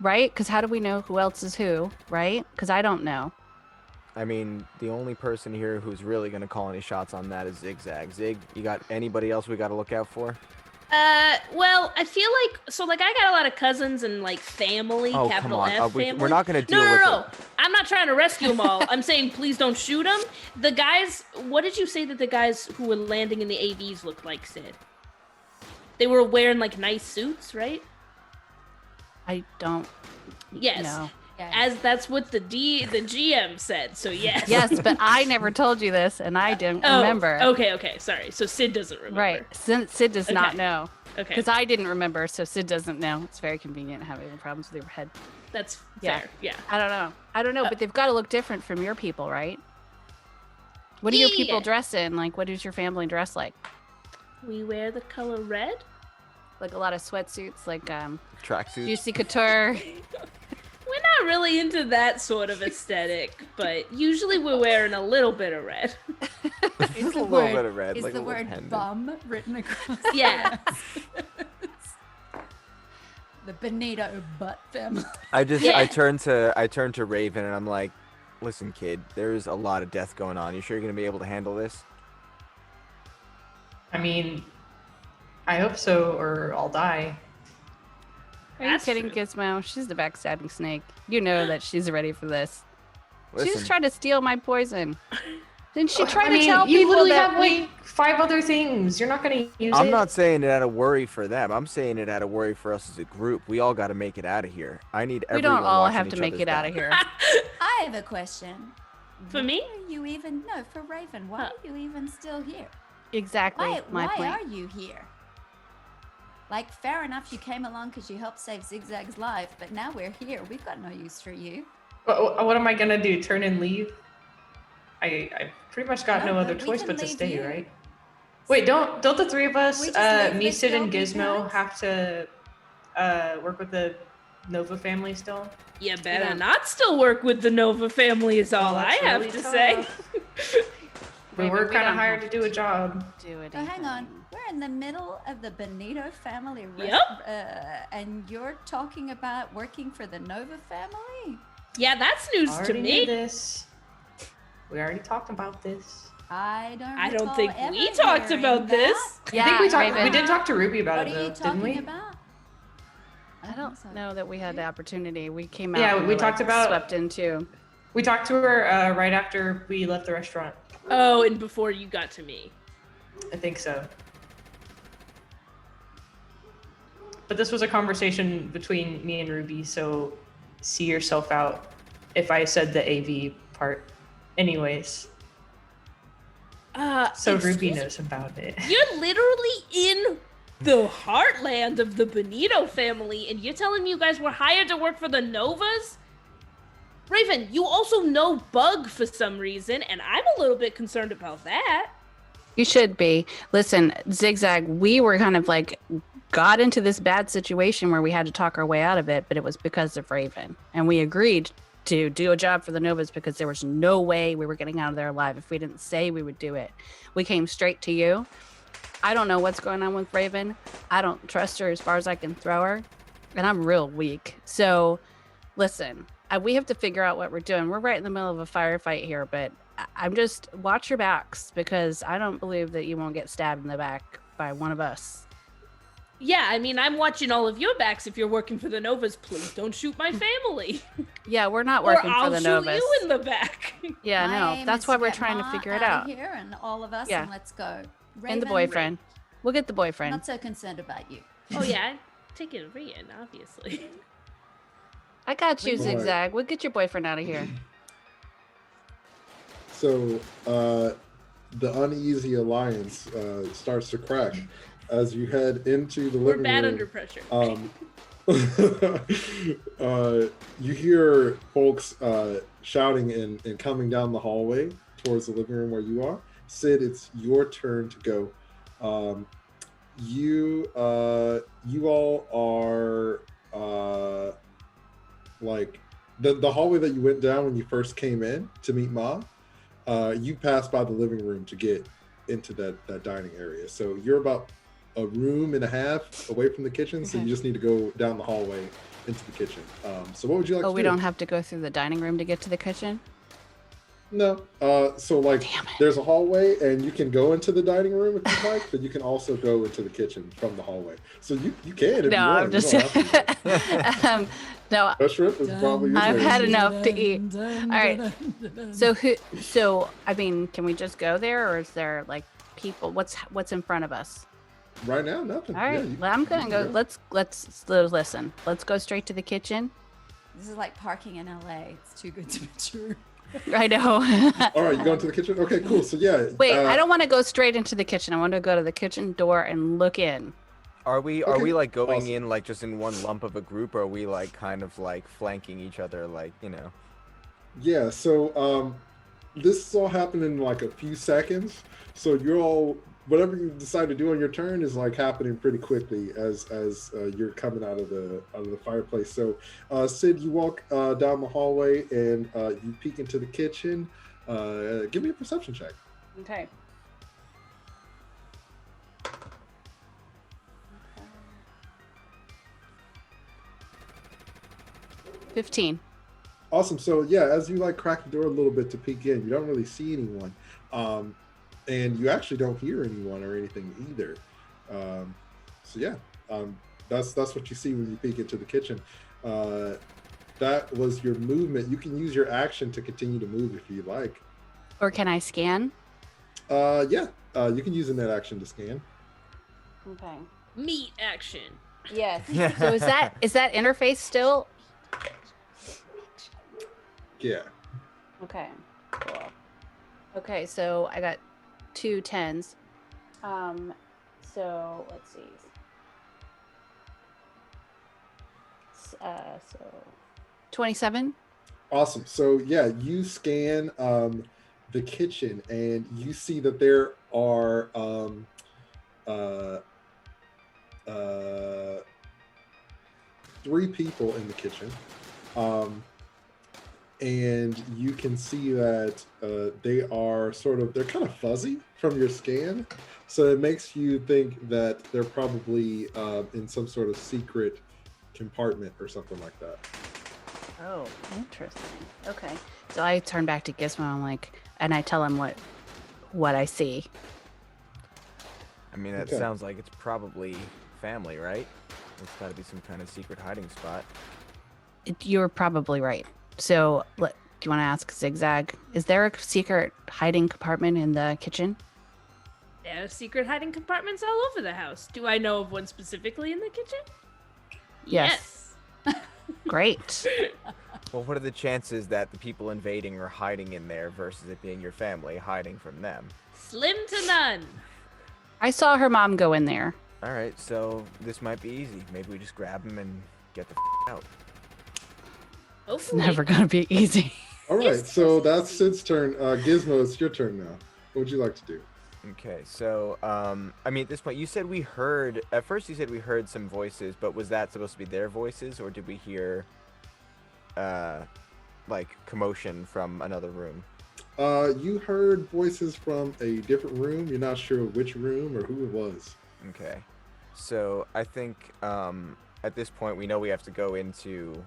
right? Because how do we know who else is who, right? Because I don't know. I mean, the only person here who's really gonna call any shots on that is Zigzag. Zig, you got anybody else we gotta look out for? Well, I feel like I got a lot of cousins and like family, Oh, come capital on. F family. We're not gonna deal No, with no. it. I'm not trying to rescue them all. I'm saying please don't shoot them. The guys, what did you say that the guys who were landing in the AVs looked like, Sid? They were wearing like nice suits, right? I don't Yes. know. as that's what the GM said. So yes. Yes, but I never told you this, and I didn't remember. Okay. Sorry. So Sid doesn't remember. Right. Sid does not know. Okay. Because I didn't remember, so Sid doesn't know. It's very convenient having problems with your head. That's fair. Yeah. I don't know, but they've got to look different from your people, right? What do your people dress in? Like, what does your family dress like? We wear the color red. Like a lot of sweatsuits, like Tracksuits. Juicy Couture. We're not really into that sort of aesthetic, but usually we're wearing a little bit of red. Just a little bit of red. Is like the a little word pendant. bum written across? Yeah. The Benito butt family. I turn to Raven and I'm like, listen, kid, there's a lot of death going on. You sure you're gonna be able to handle this? I mean, I hope so, or I'll die. Are you kidding, Gizmo? She's the backstabbing snake. You know that she's ready for this. Listen, She just tried to steal my poison. Didn't she try I to mean, tell you people literally that have like 5 other things. You're not gonna use it. I'm not saying it out of worry for them. I'm saying it out of worry for us as a group. We all got to make it out of here. I need we everyone don't all watching have to each make other's it out back. of here. I have a question. For me? Why are you even for Raven? Why are you even still here? Exactly my why point. are you here? Like, fair enough, you came along because you helped save Zigzag's life, but now we're here. We've got no use for you. What am I gonna do? Turn and leave? I pretty much got No, no other but we choice can but to leave stay, you. right? Wait, don't the 3 of us, We just leave me, this Sid, and girl Gizmo, behind? have to work with the Nova family still? You better not still work with the Nova family is all I that's have really to tough. say. We were kind of don't hired to have do a job. Do it. So hang on. We're in the middle of the Benito family and you're talking about working for the Nova family? Yeah, that's news to Already me. knew this. We already talked about this. I I don't recall think ever we talked hearing about that. this. Yeah, I think we talked. Raven. We did talk to Ruby about What it, are you though, didn't talking we? about? I don't know that we had the opportunity. We came out. Yeah, and we were, talked like, about- swept into. We talked to her right after we left the restaurant. Oh, and before you got to me. I think so. But this was a conversation between me and Ruby, so see yourself out if I said the AV part. Anyways, so Ruby excuse- knows about it. You're literally in the heartland of the Benito family, and you're telling me you guys were hired to work for the Novas? Raven, you also know Bug for some reason, and I'm a little bit concerned about that. You should be. Listen, Zigzag, we were kind of like got into this bad situation where we had to talk our way out of it, but it was because of Raven. And we agreed to do a job for the Novas because there was no way we were getting out of there alive. If we didn't say we would do it, we came straight to you. I don't know what's going on with Raven. I don't trust her as far as I can throw her. And I'm real weak. So listen, we have to figure out what we're doing. We're right in the middle of a firefight here, but I'm just watch your backs because I don't believe that you won't get stabbed in the back by one of us. Yeah, I mean, I'm watching all of your backs. If you're working for the Novas, please don't shoot my family. Yeah, we're not Or working I'll for the shoot Novas. you in the back. Yeah, My no, aim that's is why to we're get trying to Ma figure it out out. of here and all of us, Yeah. and let's go. And the Raven, boyfriend. We'll get the boyfriend. Not so concerned about you. Oh yeah, I'm taking Rian, obviously. I got you, Alright. Zigzag. We'll get your boyfriend out of here. So the uneasy alliance starts to crack as you head into the We're living bad room. under pressure. You hear folks shouting and coming down the hallway towards the living room where you are. Sid, it's your turn to go. You all are like the hallway that you went down when you first came in to meet Ma. You passed by the living room to get into that dining area. So you're about a room and a half away from the kitchen, so you Okay. just need to go down the hallway into the kitchen. So what would you like Oh, to we do? don't have to go through the dining room to get to the kitchen? No. So like Damn it. there's a hallway and you can go into the dining room if you like, but you can also go into the kitchen from the hallway. So you can if you No, want. I'm You just. don't have to. No, That shrimp is probably your I've favorite. had enough to eat. All right. So I mean, can we just go there, or is there like people? What's in front of us? Right now, nothing. All right, Yeah, well, I'm gonna you go. can Let's listen. Let's go straight to the kitchen. This is like parking in LA. It's too good to be true. I know. All right, you going to the kitchen? Okay, cool. So yeah. Wait, I don't want to go straight into the kitchen. I want to go to the kitchen door and look in. Are we Okay, like going awesome. in like just in one lump of a group, or are we like kind of like flanking each other, like, you know? Yeah. So this is all happening in like a few seconds. So you're all whatever you decide to do on your turn is like happening pretty quickly as you're coming out of the fireplace. So Sid, you walk down the hallway and you peek into the kitchen. Give me a perception check. Okay. 15. Awesome. So yeah, as you like crack the door a little bit to peek in, you don't really see anyone, and you actually don't hear anyone or anything either. So yeah, that's what you see when you peek into the kitchen. That was your movement. You can use your action to continue to move if you like. Or can I scan? Yeah, you can use a net action to scan. Okay. Meat action. Yes. So is that interface still? Yeah. Okay. Cool. Okay, so I got 2 10s. So let's see. So 27. Awesome. So yeah, you scan the kitchen and you see that there are 3 people in the kitchen. And you can see that they're kind of fuzzy from your scan. So it makes you think that they're probably in some sort of secret compartment or something like that. Oh, interesting. Okay. So I turn back to Gizmo and I tell him what I see. I mean, that Okay. sounds like it's probably family, right? It's got to be some kind of secret hiding spot. You're probably right. So, do you want to ask Zigzag? Is there a secret hiding compartment in the kitchen? There are secret hiding compartments all over the house. Do I know of one specifically in the kitchen? Yes. Great. Well, what are the chances that the people invading are hiding in there versus it being your family hiding from them? Slim to none. I saw her mom go in there. All right, so this might be easy. Maybe we just grab them and get the out. It's Hopefully. never going to be easy. All right, so that's Sid's turn. Gizmo, it's your turn now. What would you like to do? Okay, so, I mean, at this point, you said we heard, at first you said we heard some voices, but was that supposed to be their voices, or did we hear, like, commotion from another room? You heard voices from a different room. You're not sure which room or who it was. Okay, so I think, at this point, we know we have to go into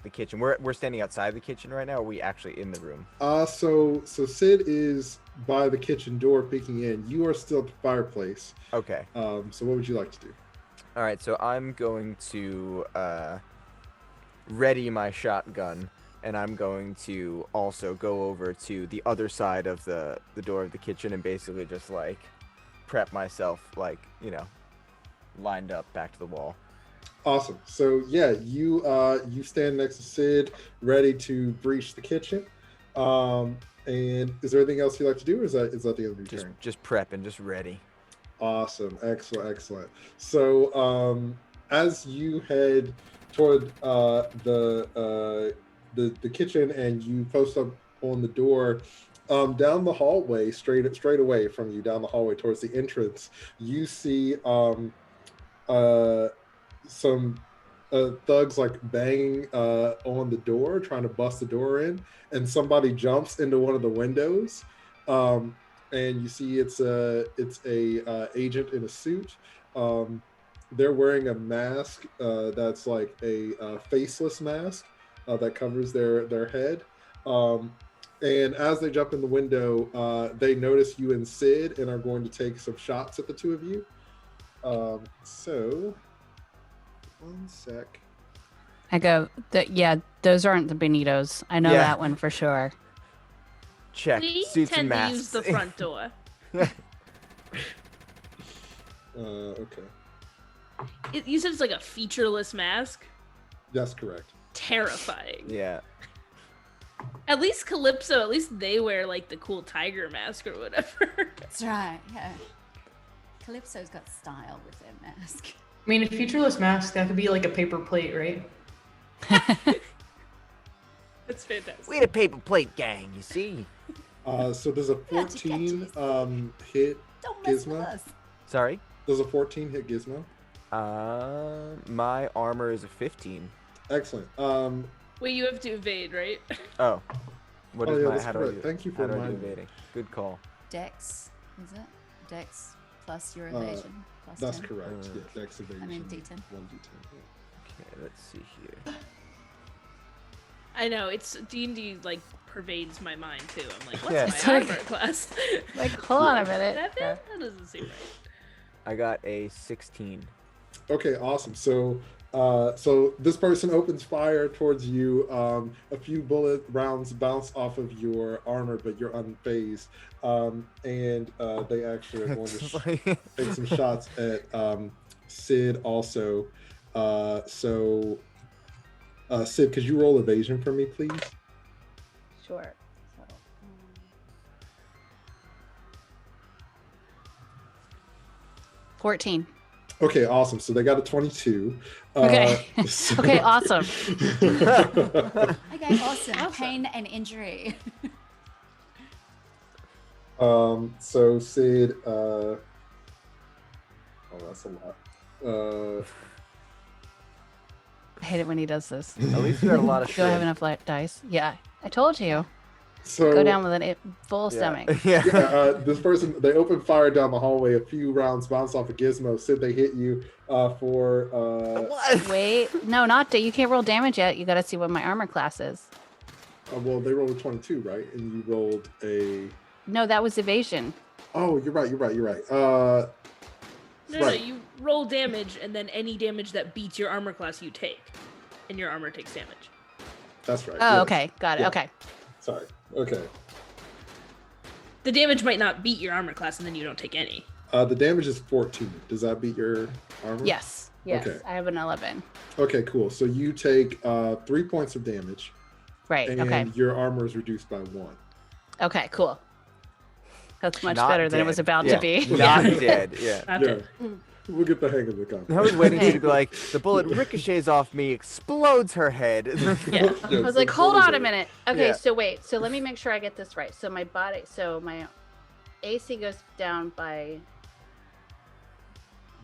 the kitchen. We're standing outside the kitchen right now, or are we actually in the room? So Sid is by the kitchen door peeking in. You are still at the fireplace. Okay. So what would you like to do? All right, so I'm going to ready my shotgun, and I'm going to also go over to the other side of the door of the kitchen and basically just like prep myself, like, you know, lined up back to the wall. Awesome. So yeah, you stand next to Sid, ready to breach the kitchen. And is there anything else you'd like to do, or is that the end of your turn? Just prep and just ready. Awesome. Excellent. So as you head toward the kitchen and you post up on the door, down the hallway, straight away from you, down the hallway towards the entrance, you see some thugs like banging on the door, trying to bust the door in, and somebody jumps into one of the windows. And you see it's a agent in a suit. They're wearing a mask that's like a faceless mask that covers their head. And as they jump in the window, they notice you and Sid and are going to take some shots at the two of you. So, one sec. I go, yeah, those aren't the Benitos. I know Yeah. that one for sure. Check. We Suits and tend to masks. use the front door. Okay. You said it's like a featureless mask. That's correct. terrifying. Yeah. At least Calypso, at least they wear like the cool tiger mask or whatever. That's right. Yeah. Calypso's got style with their mask. I mean, a featureless mask, that could be like a paper plate, right? That's fantastic. We had a paper plate gang, you see. So there's a 14 hit Don't mess with Gizmo. us. Sorry? Does a 14 hit Gizmo? My armor is a 15. Excellent. Wait, you have to evade, right? Oh. What is yeah, my, that's how do I correct. do Thank you for how do I do reminding me. evading? Good call. Dex, is it? Dex plus your Uh, evasion. Plus That's 10. correct. Yeah, Dex evasion. I mean, D10. 1d10. Yeah. Okay, let's see here. I know, it's D&D like pervades my mind too. I'm like, what's Yeah. my Like- armor class? Like, hold on a minute. That doesn't seem right. I got a 16. Okay, awesome. So, so this person opens fire towards you. A few bullet rounds bounce off of your armor, but you're unfazed. And they actually are going to take some shots at Sid also. Sid, could you roll evasion for me, please? Sure. So, 14. Okay, awesome. So they got a 22. Okay. So- Okay, awesome. Okay, awesome. Pain and injury. So Sid, oh, that's a lot. I hate it when he does this. At least you got a lot of Do I have shit. enough dice? Yeah. I told you. So Go down with a full stomach. Yeah. this person, they open fire down the hallway. A few rounds bounce off of Gizmo. Sid, they hit you for What? Wait. No, not you can't roll damage yet. You got to see what my armor class is. well, they rolled a 22, right? And you rolled a. No, that was evasion. Oh, you're right. No, Right. you roll damage, and then any damage that beats your armor class you take, and your armor takes damage. That's right. Oh, yes. okay. Got it. Yeah. Okay. Sorry. Okay. The damage might not beat your armor class, and then you don't take any. The damage is 14. Does that beat your armor? Yes. Yes. Okay. I have an 11. Okay, cool. So you take 3 points of damage, Right. and Okay. your armor is reduced by 1. Okay. Cool. That's much Not better than it dead. was about Yeah. to be. Not dead. Yeah. Not Yeah. dead. We'll get the hang of the concept. I was waiting for you to be like, the bullet ricochets off me, explodes her head. Yeah. I was like, hold on a minute. Okay, Yeah. so wait. So let me make sure I get this right. So my body, so my AC goes down by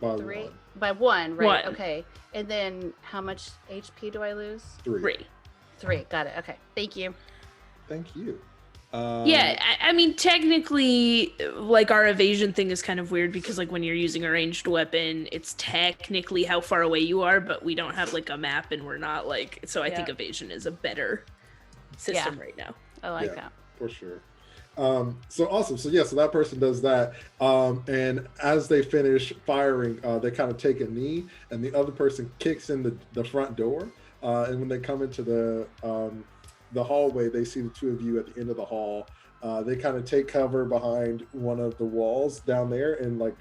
By 3, 1. by 1, right? 1. Okay. And then how much HP do I lose? 3. 3. Got it. Okay. Thank you. Thank you. Yeah, I mean, technically, like, our evasion thing is kind of weird because, like, when you're using a ranged weapon, it's technically how far away you are, but we don't have, like, a map, and we're not, like... So I think Yeah. evasion is a better system right now. I like Yeah. that. For sure. So awesome. So yeah, so that person does that. And as they finish firing, they kind of take a knee, and the other person kicks in the front door. And when they come into the hallway, they see the two of you at the end of the hall. They kind of take cover behind one of the walls down there and like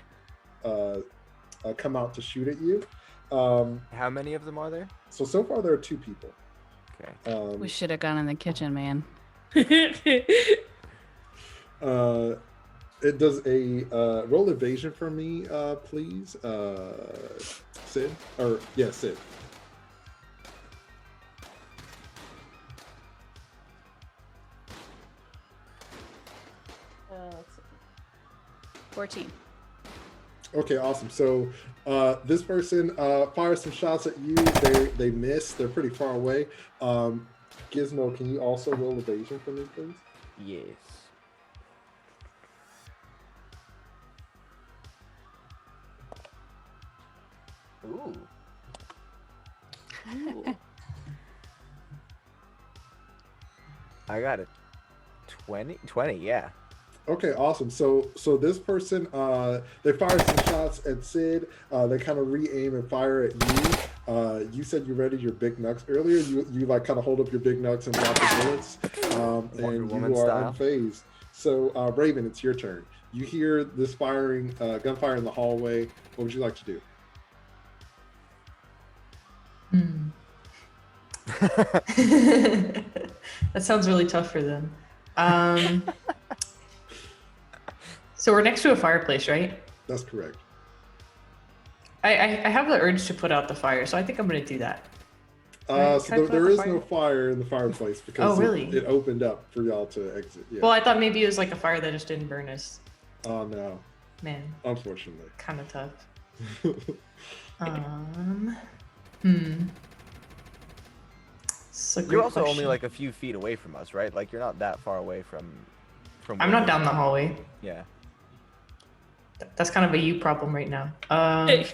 come out to shoot at you. How many of them are there? So far there are 2 people. Okay. We should have gone in the kitchen, man. It does a roll evasion for me, please, Sid. Or yeah, Sid. Let's see. 14. Okay, awesome. So this person fires some shots at you. They miss. They're pretty far away. Gizmo, can you also roll evasion for me, please? Yes. Ooh. I got it. 20, yeah. Okay, awesome. So this person, they fire some shots at Sid. They kind of re-aim and fire at you. You said you readied your big nuts earlier. You like kind of hold up your big nuts and block the bullets, Wonder and Woman you are style. unfazed. So Raven, it's your turn. You hear this firing, gunfire in the hallway. What would you like to do? That sounds really tough for them. So we're next to a fireplace, right? That's correct. I have the urge to put out the fire, so I think I'm gonna do that. So Can I put out there the is fire? no fire in the fireplace because Oh, really? it opened up for y'all to exit. Yeah. Well, I thought maybe it was like a fire that just didn't burn us. Oh no, Man, unfortunately. kind of tough. Hmm. It's a You're great also only question. like a few feet away from us, right? Like you're not that far away from. I'm where not we're- down the hallway. Yeah. That's kind of a you problem right now. I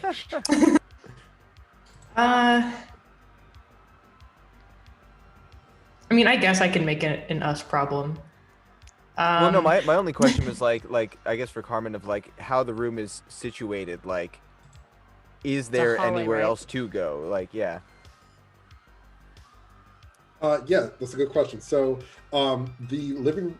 mean, I guess I can make it an us problem. Well, no, my only question was like I guess for Carmen of like how the room is situated. Like, is there hallway, anywhere right? else to go? Like, yeah. Yeah, that's a good question. So, the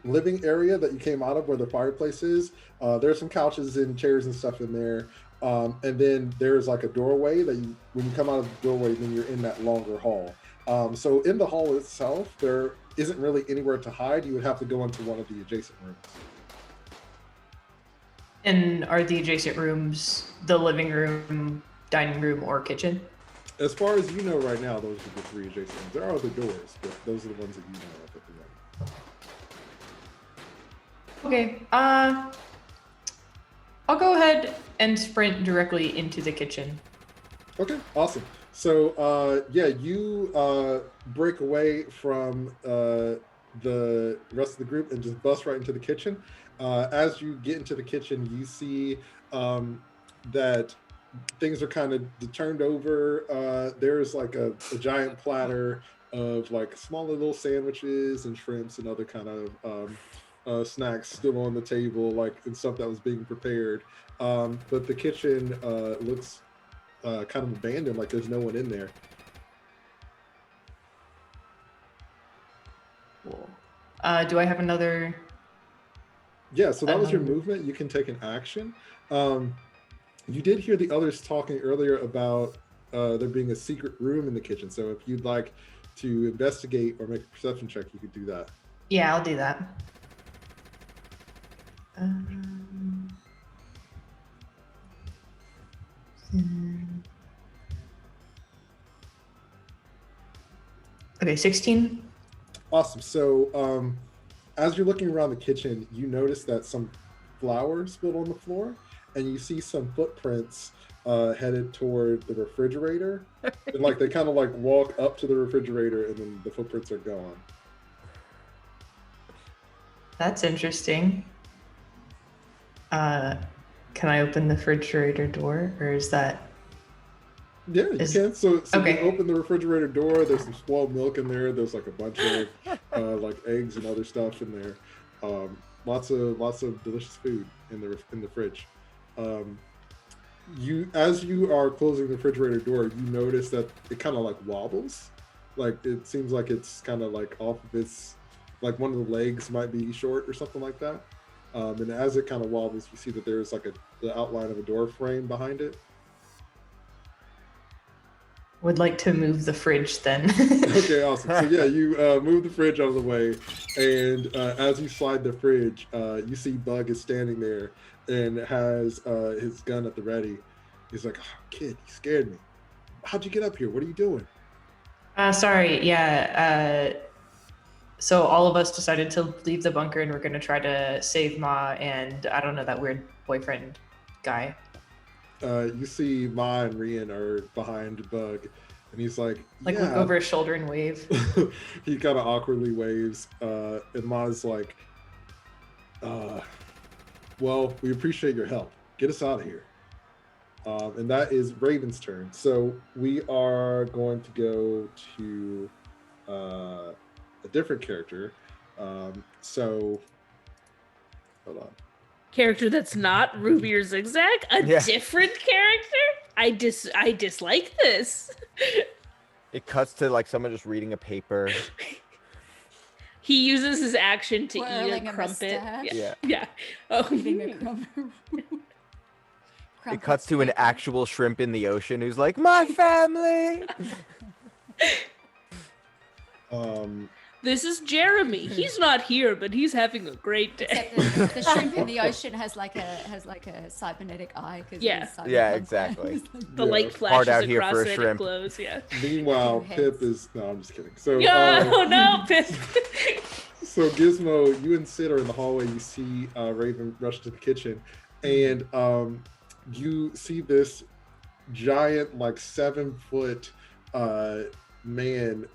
living area that you came out of, where the fireplace is, there's some couches and chairs and stuff in there, and then there's like a doorway that when you come out of the doorway, then you're in that longer hall. So in the hall itself, there isn't really anywhere to hide. You would have to go into one of the adjacent rooms. And are the adjacent rooms the living room, dining room, or kitchen? As far as you know right now, those are the three adjacent rooms. There are other doors, but those are the ones that you know of at the moment. Okay. I'll go ahead and sprint directly into the kitchen. Okay, awesome. So, yeah, you break away from the rest of the group and just bust right into the kitchen. As you get into the kitchen, you see that things are kind of turned over. There's like a giant platter of like smaller little sandwiches and shrimps and other kind of snacks still on the table, like and stuff that was being prepared. But the kitchen looks kind of abandoned, like there's no one in there. Cool. Do I have another? Yeah, so that was your movement. You can take an action. You did hear the others talking earlier about there being a secret room in the kitchen. So if you'd like to investigate or make a perception check, you could do that. Yeah, I'll do that. Okay, 16. Awesome. So as you're looking around the kitchen, you notice that some flour spilled on the floor, and you see some footprints headed toward the refrigerator. And like they kind of like walk up to the refrigerator, and then the footprints are gone. That's interesting. Can I open the refrigerator door, or is that? Yeah, you can. So okay. you open the refrigerator door. There's some spoiled milk in there. There's like a bunch of like eggs and other stuff in there. Lots of delicious food in the fridge. As you are closing the refrigerator door, you notice that it kind of like wobbles. Like it seems like it's kind of like off of its, like one of the legs might be short or something like that. And as it kind of wobbles, you see that there's like the outline of a door frame behind it. Would like to move the fridge then. Okay, awesome. So yeah, you move the fridge out of the way, and as you slide the fridge, you see Bug is standing there and has his gun at the ready. He's like, oh, "Kid, you scared me. How'd you get up here? What are you doing?" Sorry. Yeah. So all of us decided to leave the bunker, and we're gonna try to save Ma and I don't know, that weird boyfriend guy. You see Ma and Rian are behind Bug, and he's like, Like look over his shoulder and wave. He kind of awkwardly waves, and Ma's like, well, we appreciate your help. Get us out of here. And that is Raven's turn. So we are going to go to a different character. So hold on. Character that's not Ruby or Zigzag? A Yeah. different character? I dislike this. It cuts to like someone just reading a paper. He uses his action to eat Twirling a a crumpet. mustache. Yeah. Yeah. Yeah. Oh. Eating a crumb. It cuts to an actual shrimp in the ocean who's like, my family. This is Jeremy. He's not here, but he's having a great day. Except the shrimp in the ocean has like a cybernetic eye. 'Cause Yeah. it's cyberpunk. Yeah, exactly. The light Yeah. flashes Hard out here across for a it and shrimp. glows. Yeah. Meanwhile, Two Pip heads. is. No, I'm just kidding. So, No, Pip. so Gizmo, you and Sid are in the hallway. You see Raven rush to the kitchen, and you see this giant, like 7-foot man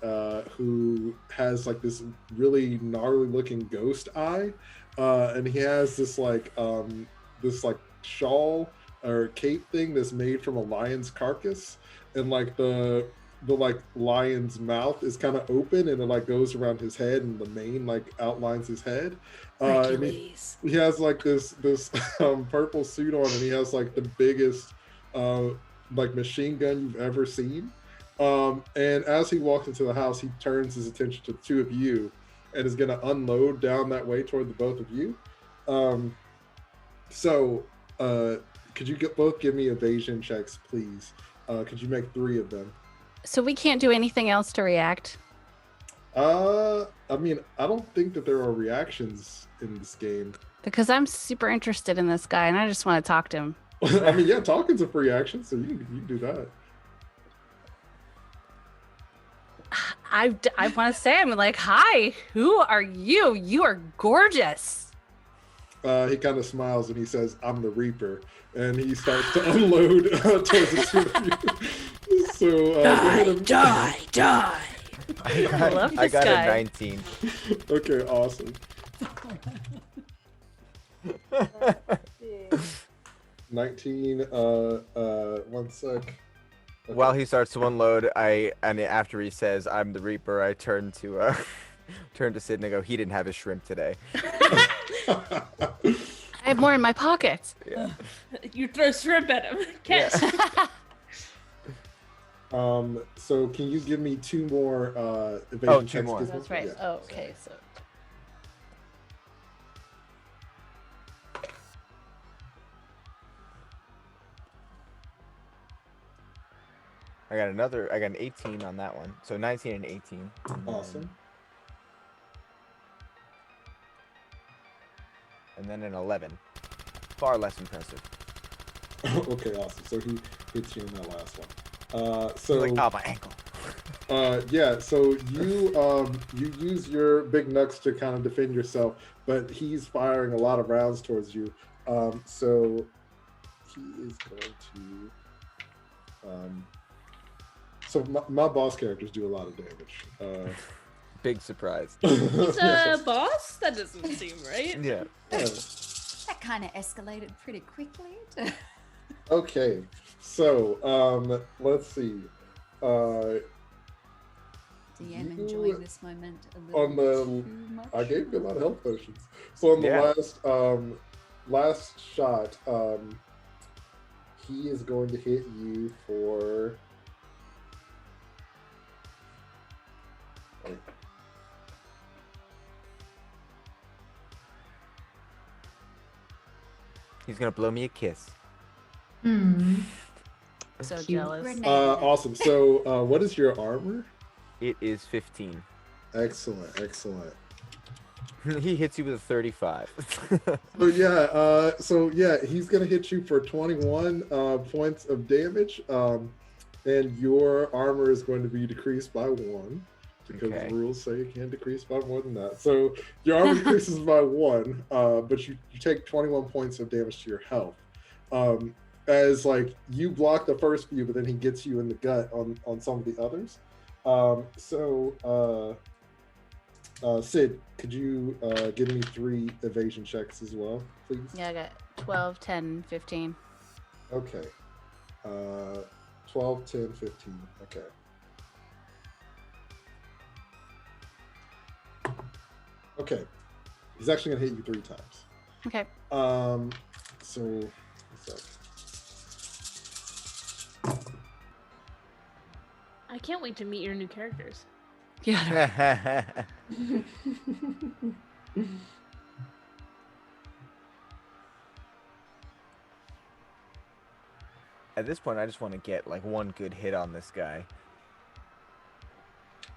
who has like this really gnarly looking ghost eye, and he has this like shawl or cape thing that's made from a lion's carcass, and like the like lion's mouth is kind of open and it like goes around his head, and the mane like outlines his head. And Hercules. he has like this purple suit on, and he has like the biggest like machine gun you've ever seen. And as he walks into the house, he turns his attention to the two of you and is going to unload down that way toward the both of you. Could you both give me evasion checks, please? Could you make 3 of them? So we can't do anything else to react. I mean, I don't think that there are reactions in this game. Because I'm super interested in this guy and I just want to talk to him. I mean, yeah, talking's a free action, so you can do that. I want to say, I'm like, hi, who are you? You are gorgeous. He kind of smiles and he says, "I'm the Reaper," and he starts to unload towards the two of you. So go ahead and... die. I love I this got guy. a 19. Okay, awesome. 19. 1 sec. Okay. While he starts to unload, and after he says I'm the Reaper, I turn to Sid and I go, he didn't have his shrimp today. I have more in my pockets. Yeah. You throw shrimp at him. Catch. So can you give me 2 more evasion 2 checks? more. Gizmo? That's right. Yeah. Oh, okay, so I got an 18 on that one. So 19 and 18. Awesome. And then an 11. Far less impressive. Okay, awesome. So he hits you in that last one. So Like, oh, my ankle. yeah, so you use your big nuts to kind of defend yourself, but he's firing a lot of rounds towards you. So he is going to. So my boss characters do a lot of damage. Big surprise. He's a boss? That doesn't seem right. Yeah. That kind of escalated pretty quickly. Okay, so let's see. DM You- enjoying this moment a little on the- too much. I gave you a lot of health potions. So on the Yeah. last shot, he is going to hit you for. He's gonna blow me a kiss. so Cute. jealous. Grenade. Awesome. So what is your armor? It is 15. Excellent, excellent. He hits you with a 35. So yeah, he's gonna hit you for 21 points of damage, and your armor is going to be decreased by 1 because Okay. the rules say you can't decrease by more than that. So your armor decreases by 1, but you take 21 points of damage to your health. As like you block the first few, but then he gets you in the gut on some of the others. Sid, could you give me 3 evasion checks as well, please? Yeah, I got 12, 10, 15. Okay. 12, 10, 15. Okay. Okay. He's actually gonna hit you 3 times. Okay. So what's that? I can't wait to meet your new characters. Yeah. At this point, I just want to get like one good hit on this guy.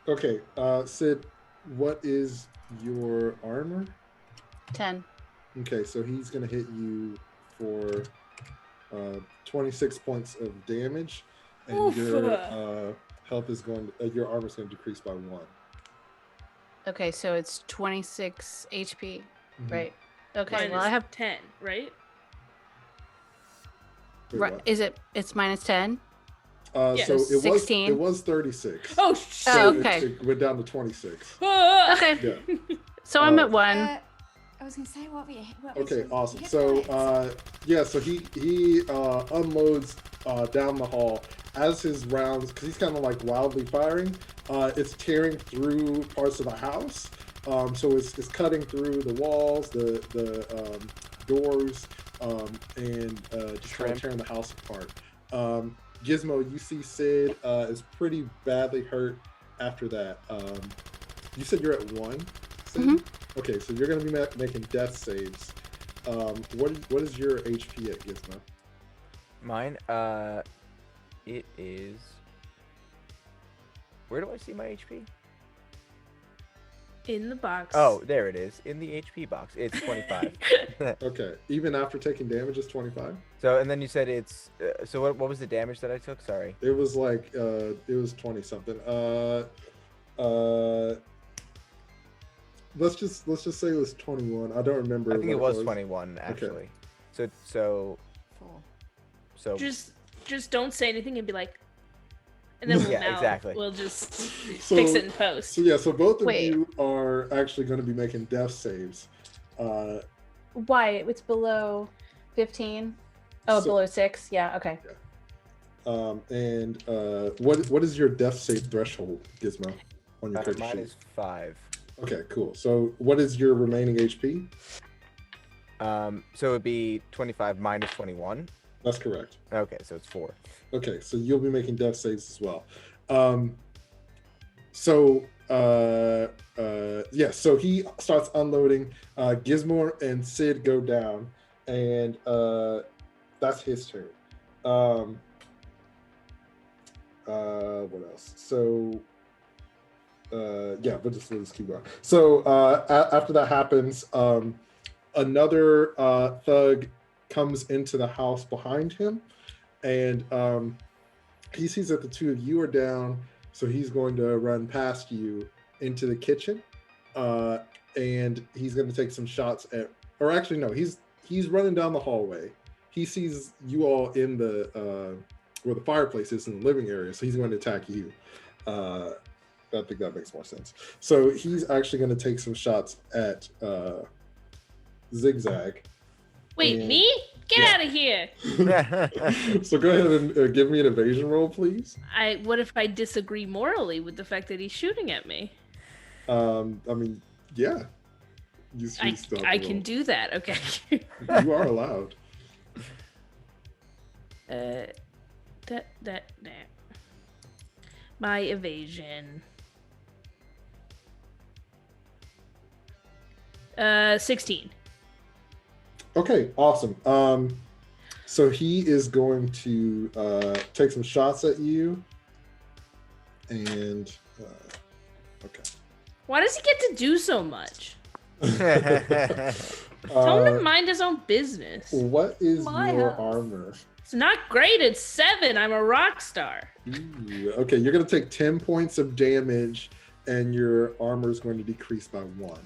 Okay, Sid, what is your armor? 10. Okay, so he's gonna hit you for 26 points of damage, and Oof. your health is going. Your armor is going to decrease by 1. Okay, so it's 26 HP, Mhm. right? Okay, Mine well, is I have. 10, right? Wait, Right, what? it's minus 10? Yeah. So it 16? was 36. Oh, So Oh, shit. okay. it went down to 26. Okay, Yeah. so I'm at 1. I was gonna say what Okay, was awesome. hit So points? yeah, so he unloads down the hall as his rounds, because he's kind of like wildly firing. It's tearing through parts of the house. So it's cutting through the walls, the doors, and just kind of tearing the house apart. Gizmo, you see Sid is pretty badly hurt after that. You said you're at 1, Sid? Mhm. Okay, so you're going to be making death saves. What is your HP at, Gizmo? Mine, it is. Where do I see my HP? In the box. Oh, there it is. In the HP box. It's 25. Okay, even after taking damage, it's 25? So, and then you said it's. So, what was the damage that I took? Sorry. It was like, it was 20 something. Let's just say it was 21. I don't remember. I think it what was 21, actually. Okay. So. Just don't say anything and be like, and then we'll Yeah, exactly. We'll just So- fix it in post. So yeah, so both of Wait. you are actually going to be making death saves. Why? It's below 15? Oh, So- below 6? Yeah, okay. And what is your death save threshold, Gizmo, on your character Mine sheet? is 5. Okay, cool. So what is your remaining HP? So it'd be 25 minus 21. That's correct. Okay, so it's 4. Okay, so you'll be making death saves as well. Yeah, so he starts unloading. Gizmo and Sid go down, and that's his turn. What else? So yeah, we'll just keep going. So after that happens, another thug comes into the house behind him, and he sees that the two of you are down, so he's going to run past you into the kitchen, and he's going to take some shots at, or actually no, he's running down the hallway. He sees you all in the where the fireplace is in the living area, so he's going to attack you. I think that makes more sense. So he's actually going to take some shots at Zigzag. Wait, and- me? Get Yeah. out of here! So go ahead and give me an evasion roll, please. What if I disagree morally with the fact that he's shooting at me? I mean, yeah. You I still have I to can roll. do that. Okay. You are allowed. That. My evasion. 16. Okay, awesome. So he is going to take some shots at you, and okay. Why does he get to do so much? Tell him to mind his own business. What is My your house. armor? It's not great. It's 7. I'm a rock star. Ooh, okay, you're going to take 10 points of damage, and your armor is going to decrease by 1.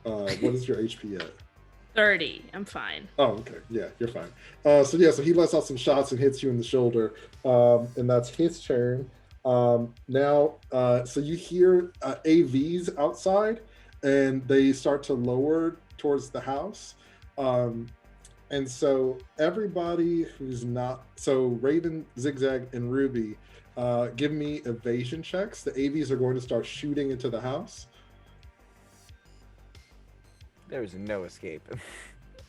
What is your HP at? 30. I'm fine. Oh, okay. Yeah, you're fine. So he lets out some shots and hits you in the shoulder, and that's his turn. Now, so you hear AVs outside, and they start to lower towards the house. And so everybody who's not, so Raven, Zigzag, and Ruby, give me evasion checks. The AVs are going to start shooting into the house. There is no escape.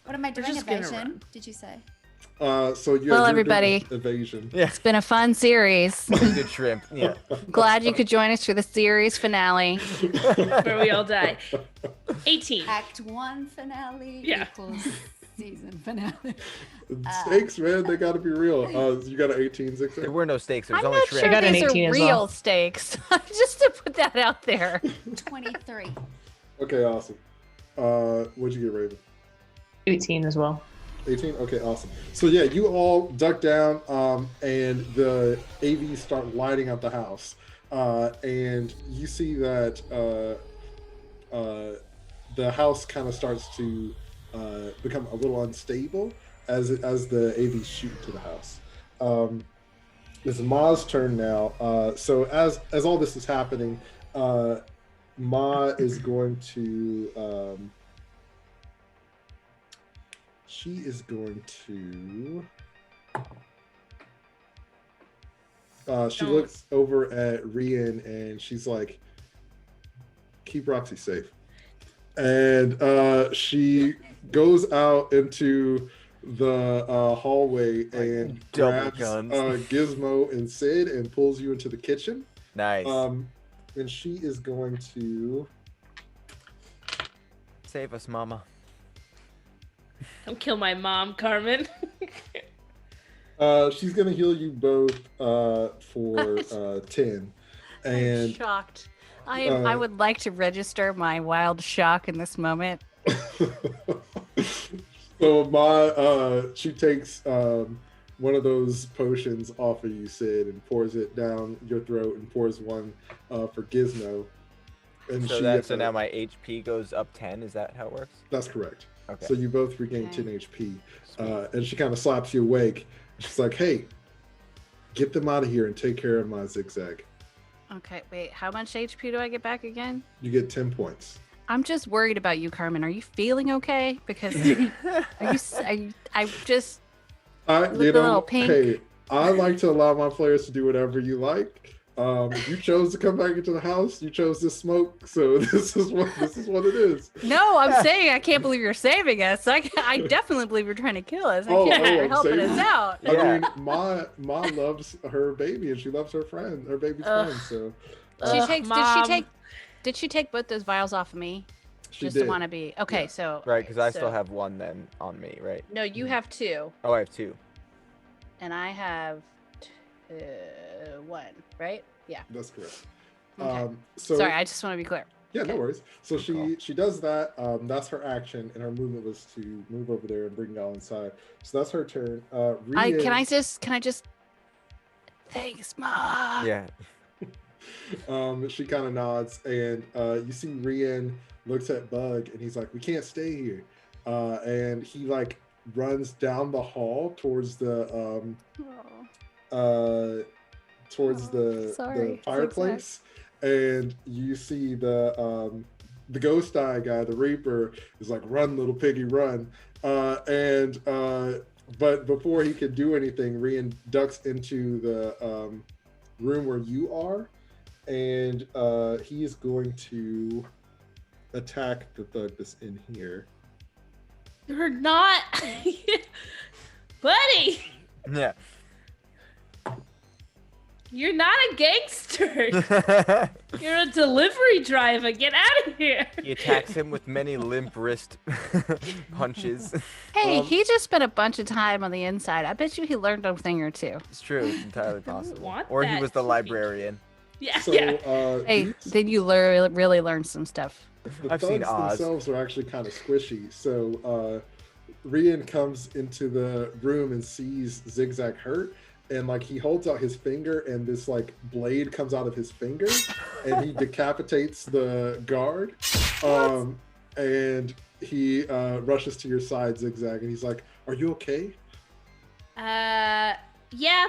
What am I We're doing? just gonna Evasion? run. Did you say? So you're Well, doing everybody. evasion. Yeah. It's been a fun series. Good shrimp. Yeah. Glad you could join us for the series finale. Where we all die. 18. Act 1 finale Yeah. equals season finale. Stakes, man, they got to be real. You got an 18, There Zigzag? were no stakes. There was I'm only not shrimp. sure got an these are 18 as real well. stakes. Just to put that out there. 23. Okay, awesome. What'd you get, Raven? 18 as well. 18? Okay, awesome. So yeah, you all duck down, and the AVs start lighting up the house. And you see that the house kind of starts to become a little unstable as the AVs shoot into the house. It's Ma's turn now. So as all this is happening, Ma is going to she is going to she looks over at Rian and she's like, keep Roxy safe. And she goes out into the hallway and Double grabs guns. Gizmo and Sid and pulls you into the kitchen. Nice. And she is going to Save us, Mama. Don't kill my mom, Carmen. she's gonna heal you both for 10. I'm And shocked. I would like to register my wild shock in this moment. so Ma she takes one of those potions off of you, Sid, and pours it down your throat and pours one for Gizmo. And So now my HP goes up 10. Is that how it works? That's correct. Okay. So you both regain Okay. 10 HP. And she kind of slaps you awake. She's like, hey, get them out of here and take care of my Zigzag. Okay, wait. How much HP do I get back again? You get 10 points. I'm just worried about you, Carmen. Are you feeling okay? Because I just You look a little know, pink. hey, I like to allow my players to do whatever you like. You chose to come back into the house. You chose to smoke, so this is what it is. No, I'm saying I can't believe you're saving us. I definitely believe you're trying to kill us. I can't believe you're I'm helping saving us you. out. I Yeah. mean, Ma loves her baby, and she loves her friend, her baby's Ugh. friend. So Did she take both those vials off of me? she Just did. to want to be okay. Yeah. So Right, because I still so- have one then on me, right? No, you have 2, Oh, I have 2. and I have 1. Right? Yeah. That's correct. Okay. So Sorry, I just want to be clear. yeah, no worries. So Good she does that. That's her action, and her movement was to move over there and bring y'all inside. So that's her turn. Rian, Can I just thanks, Ma. Yeah. She kind of nods, and you see Rian looks at Bug, and he's like, "We can't stay here." And he like runs down the hall towards the Oh. the fireplace, and you see the ghost eye guy, the Reaper, is like, "Run, little piggy, run!" But before he could do anything, Rian ducks into the room where you are, and he is going to attack the thug that's in here. You're not, buddy. Yeah. You're not a gangster. You're a delivery driver. Get out of here. He attacks him with many limp wrist punches. Hey, he just spent a bunch of time on the inside. I bet you he learned a thing or two. It's true. It's entirely possible. want Or he that was the to be- librarian. Yeah, So yeah. Hey, did you really learn some stuff? the I've seen thugs Oz. themselves are actually kind of squishy. So Rian comes into the room and sees Zigzag hurt, and like he holds out his finger, and this like blade comes out of his finger, and he decapitates the guard. And he rushes to your side, Zigzag, and he's like, "Are you okay?" Yeah,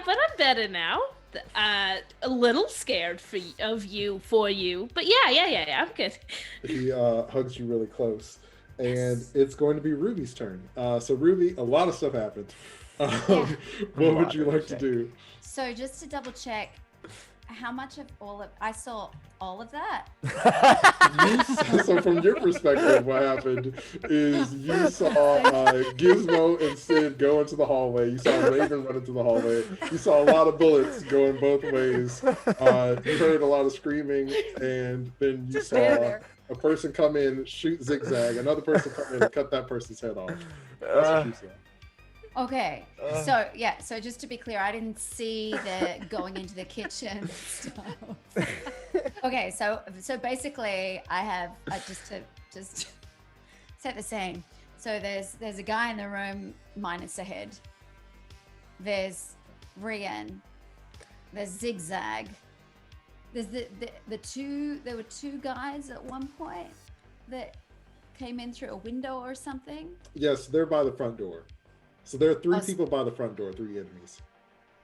but I'm better now. A little scared for you, but yeah, I'm good. He hugs you really close, and it's going to be Ruby's turn. So Ruby, a lot of stuff happened. What would you like to do? So just to double check, how much of I saw all of that? So from your perspective, what happened is you saw Gizmo and Sid go into the hallway. You saw Raven run into the hallway. You saw a lot of bullets going both ways. You heard a lot of screaming, and then you Just stand saw there. a person come in, shoot zigzag, another person come in and cut that person's head off. That's what she said. Okay, so just to be clear, I didn't see the going into the kitchen stuff. Okay, so basically, I have just set the scene. So there's a guy in the room minus a head. There's Rian. There's Zigzag. There's there were two guys at one point that came in through a window or something. Yes, they're by the front door. So there are three people by the front door, 3 enemies.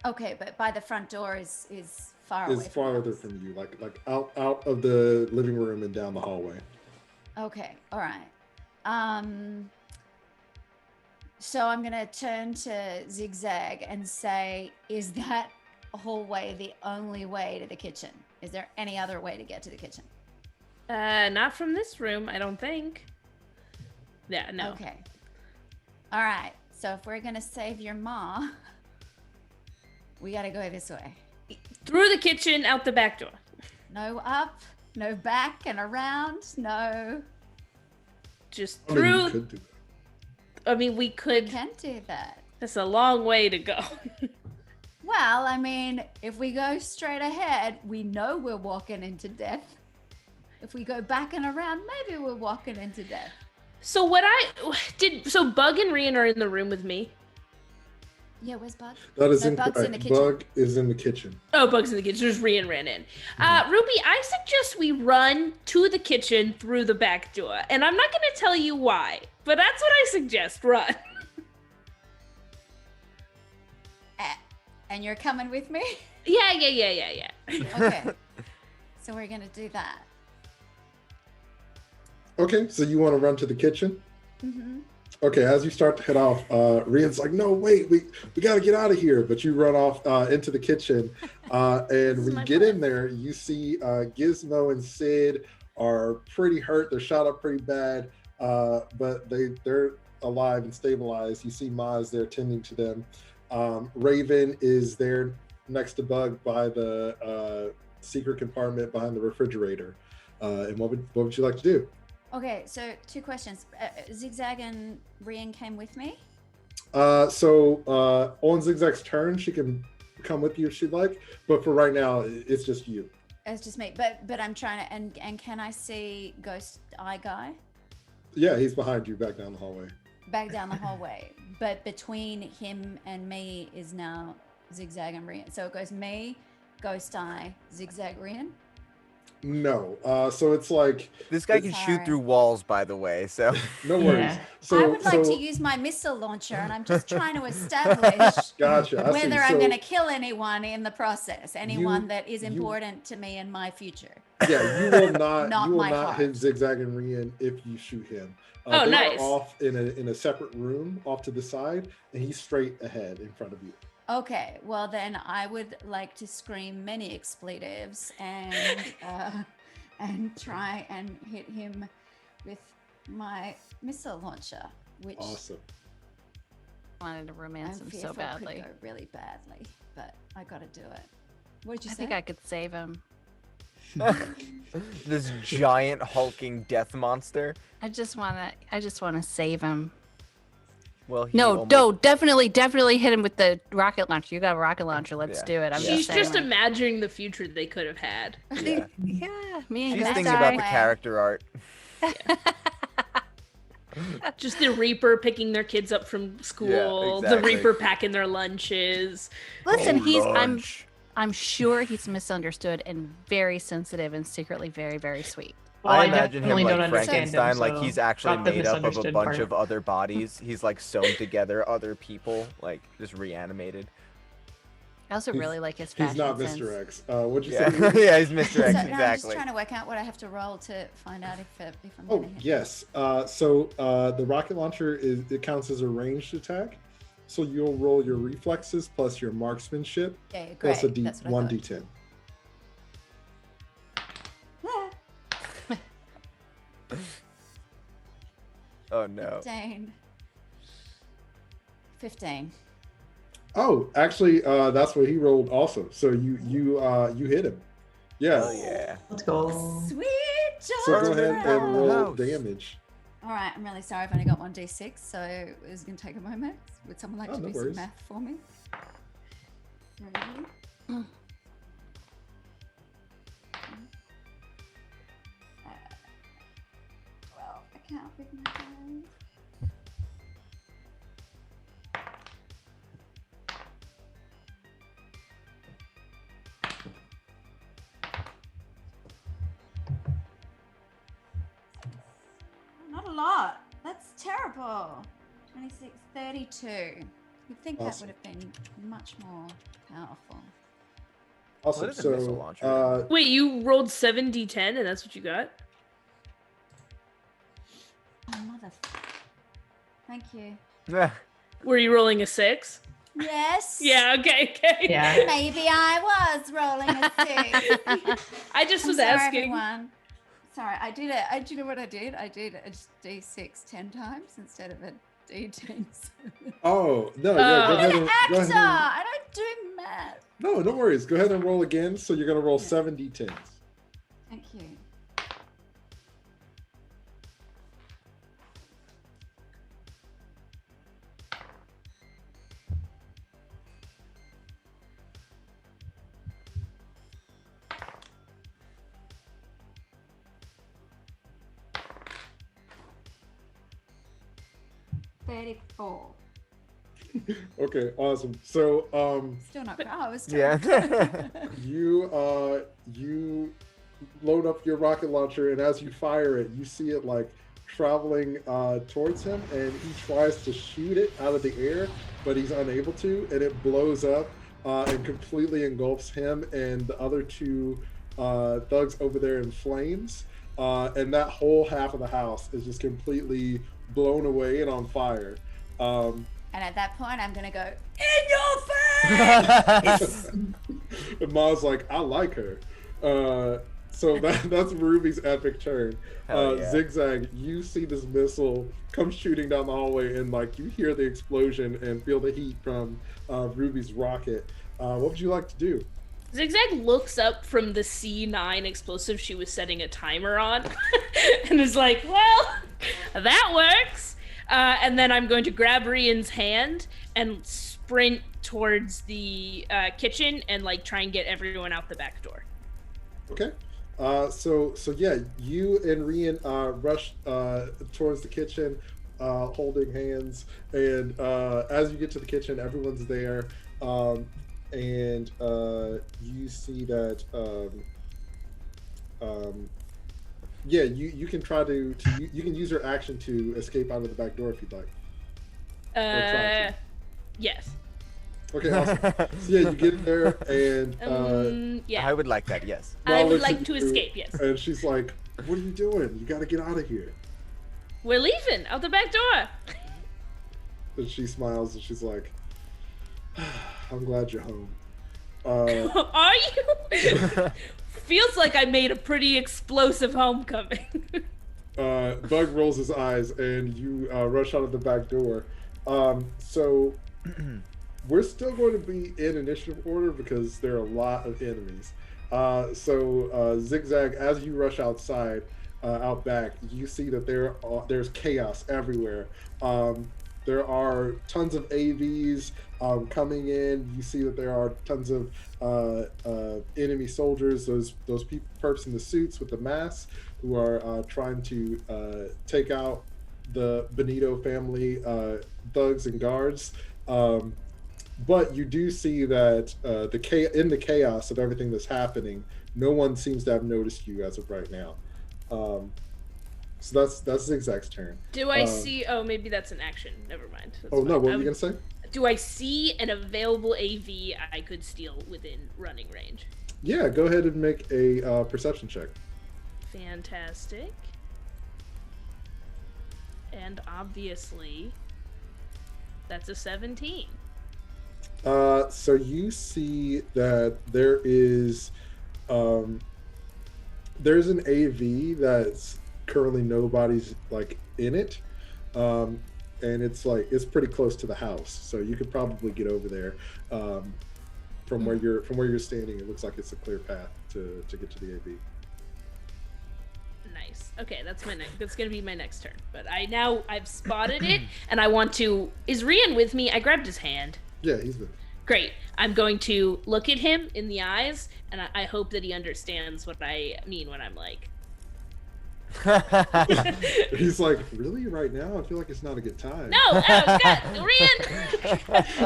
Okay, but by the front door is far away. Is farther from you, like out of the living room and down the hallway. Okay, all right. So I'm gonna turn to Zigzag and say, is that hallway the only way to the kitchen? Is there any other way to get to the kitchen? Not from this room, I don't think. Yeah, no. Okay. All right. So if we're gonna save your ma, we gotta go this way. Through the kitchen, out the back door. No up, no back and around, no. Just I mean, through. you could do that. I mean, we could. Can't do that. That's a long way to go. Well, I mean, if we go straight ahead, we know we're walking into death. If we go back and around, maybe we're walking into death. So Bug and Rian are in the room with me. Yeah, where's Bug? That is No, incorrect. Bug's in the kitchen. Bug is in the kitchen. Oh, Bug's in the kitchen. Just Rian ran in. Ruby, I suggest we run to the kitchen through the back door. And I'm not going to tell you why, but that's what I suggest. Run. And you're coming with me? Yeah. Okay. So we're gonna do that. Okay, so you want to run to the kitchen? Mm-hmm. Okay, as you start to head off, Rian's like, no, wait, we got to get out of here. But you run off into the kitchen. And when you get in there, you see Gizmo and Sid are pretty hurt. They're shot up pretty bad, but they're alive and stabilized. You see Ma is there tending to them. Raven is there next to Bug by the secret compartment behind the refrigerator. And what would you like to do? Okay, so 2 questions. Zigzag and Rian came with me? So on Zigzag's turn, she can come with you if she'd like, but for right now, it's just you. It's just me, but I'm trying to, and can I see Ghost Eye Guy? Yeah, he's behind you, back down the hallway. Back down the hallway, but between him and me is now Zigzag and Rian. So it goes me, Ghost Eye, Zigzag, Rian? No, so it's like... This guy can shoot through walls, by the way, so... No worries. Yeah. So, I would like to use my missile launcher, and I'm just trying to establish Gotcha. I see. whether I'm So, going to kill anyone in the process, anyone that is important to me in my future. Yeah, you will not. Not you will my not heart. hit Zigzag and Rian if you shoot him. Oh, they nice. are off in a separate room, off to the side, and he's straight ahead in front of you. Okay, well then I would like to scream many expletives and try and hit him with my missile launcher, which Awesome. Wanted to romance I'm him so fearful badly. could go really badly, but I got to do it. What'd you I say? think I could save him. This giant hulking death monster. I just wanna save him. Well, he No, almost- definitely hit him with the rocket launcher. You got a rocket launcher. Let's Yeah. do it. I'm She's just just saying. imagining the future they could have had. Yeah. Yeah, me and She's Ghost thinking about the Eye. character art. Just the Reaper picking their kids up from school, the exactly. Reaper packing their lunches. Listen, Oh, lunch. I'm sure he's misunderstood and very sensitive and secretly very, very sweet. Well, I I imagine him definitely like don't understand him, Frankenstein, like so he's actually not the made up of a misunderstood bunch part. of other bodies. He's like sewn together other people, like just reanimated. I also He's- really like his fashion He's not sense. Mr. X. What'd you Yeah, say? yeah, he's Mr. So, X, no, I'm just exactly. trying to work out what I have to roll to find out if I'm Oh, gonna hit. yes. So the rocket launcher it counts as a ranged attack. So you'll roll your reflexes plus your marksmanship Yeah, great. plus a That's what I thought. 1d10. Oh no. 15. Oh, actually, that's what he rolled also. So you hit him. Yeah. Oh yeah. Let's go. Sweet. So go ahead George, and roll House. damage. All right, I'm really sorry. I've only got 1d6, so it's going to take a moment. Would someone like Oh, to no do worries. some math for me? 3. Well, I can't with my hands. Not a lot. That's terrible. 26, 32. You'd think that Awesome. would have been much more powerful. Awesome. What is a missile So, launcher? Wait, you rolled 7d10 and that's what you got? Oh, mother. Thank you. Were you rolling a 6? Yes. Yeah, okay. Yeah. Maybe I was rolling a 6. I just I'm was sorry, asking. everyone. Sorry, I did it. Do you know what I did? I did a d6 10 times instead of a d10. oh no, Oh. yeah, go I'm ahead an and actor. go ahead and, I don't do math. no worries. Go ahead and roll again. So you're gonna roll Yeah. 7 d10s. Thank you. $34. Okay, awesome. So Still not bad. I was still Yeah. you load up your rocket launcher, and as you fire it, you see it like traveling towards him, and he tries to shoot it out of the air, but he's unable to, and it blows up and completely engulfs him and the other 2 thugs over there in flames, and that whole half of the house is just completely blown away and on fire. And at that point, I'm going to go, in your face! And Ma's like, I like her. So that's Ruby's epic turn. Hell yeah. Zigzag, you see this missile come shooting down the hallway, and like you hear the explosion and feel the heat from Ruby's rocket. What would you like to do? Zigzag looks up from the C9 explosive she was setting a timer on and is like, well, that works. And then I'm going to grab Rian's hand and sprint towards the kitchen and like try and get everyone out the back door. Okay. So yeah, you and Rian rush towards the kitchen, holding hands, and as you get to the kitchen, everyone's there, and you see that yeah, you can try to you can use your action to escape out of the back door if you'd like. try to. Yes. Okay, awesome. So yeah, you get there, and Yeah. I would like that, yes. I Ma would looks like at to you, escape, yes. And she's like, "What are you doing? You got to get out of here." We're leaving out the back door. And she smiles and she's like, "I'm glad you're home." Are you? Feels like I made a pretty explosive homecoming. Bug rolls his eyes, and you rush out of the back door. So we're still going to be in initiative order because there are a lot of enemies. So Zigzag, as you rush outside, out back, you see that there's chaos everywhere. There are tons of AVs coming in. You see that there are tons of enemy soldiers, those perps in the suits with the masks, who are trying to take out the Benito family thugs and guards. But you do see that in the chaos of everything that's happening, no one seems to have noticed you as of right now. So that's Zigzag's turn. Do I see? Oh, maybe that's an action. Never mind. That's Oh no, fine. what were you gonna say? Do I see an available AV I could steal within running range? Yeah, go ahead and make a perception check. Fantastic. And obviously, that's a 17. So you see that there's an AV that's currently nobody's like in it, and it's pretty close to the house, so you could probably get over there. From where you're standing, it looks like it's a clear path to get to the AV. Nice. Okay, that's my next. That's gonna be my next turn. But I've spotted it, and I want to. Is Rian with me? I grabbed his hand. Yeah, he's with. Great. I'm going to look at him in the eyes, and I hope that he understands what I mean when I'm like. He's like, really? Right now? I feel like it's not a good time. No, oh God, Rian.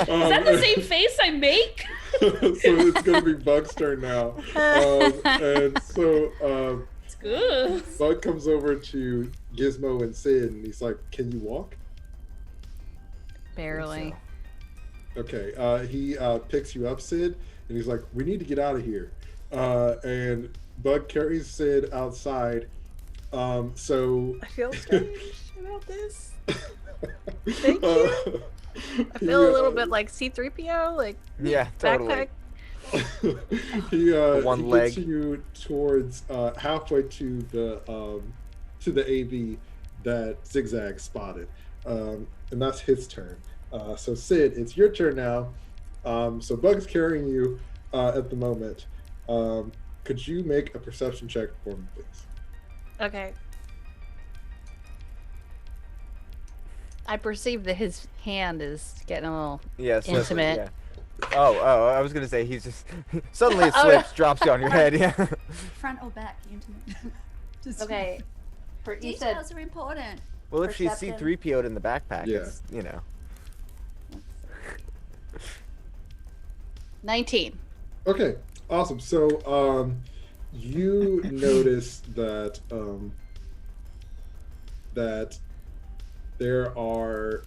Is that the same face I make? So it's gonna be Bug's turn now, and so It's good. Bug comes over to Gizmo and Sid, and he's like, "Can you walk?" Barely. Okay. He picks you up, Sid, and he's like, "We need to get out of here." And Bug carries Sid outside. So I feel strange about this. Thank you. I feel a little bit like C-3PO, like Yeah, totally. backpack. he One he leg. gets you towards halfway to the AV that Zigzag spotted, and that's his turn. So Sid, it's your turn now. So Bug's carrying you at the moment. Could you make a perception check for me, please? Okay. I perceive that his hand is getting a little Yes. intimate. Yeah. Oh, I was gonna say he's just suddenly it Oh, slips, drops you on your head. Yeah. Front or back, intimate. Just Okay. You said details are important. Well, if she's Perception. C-3PO'd in the backpack, Yeah. it's, you know. 19. Okay, awesome. So you notice that that there are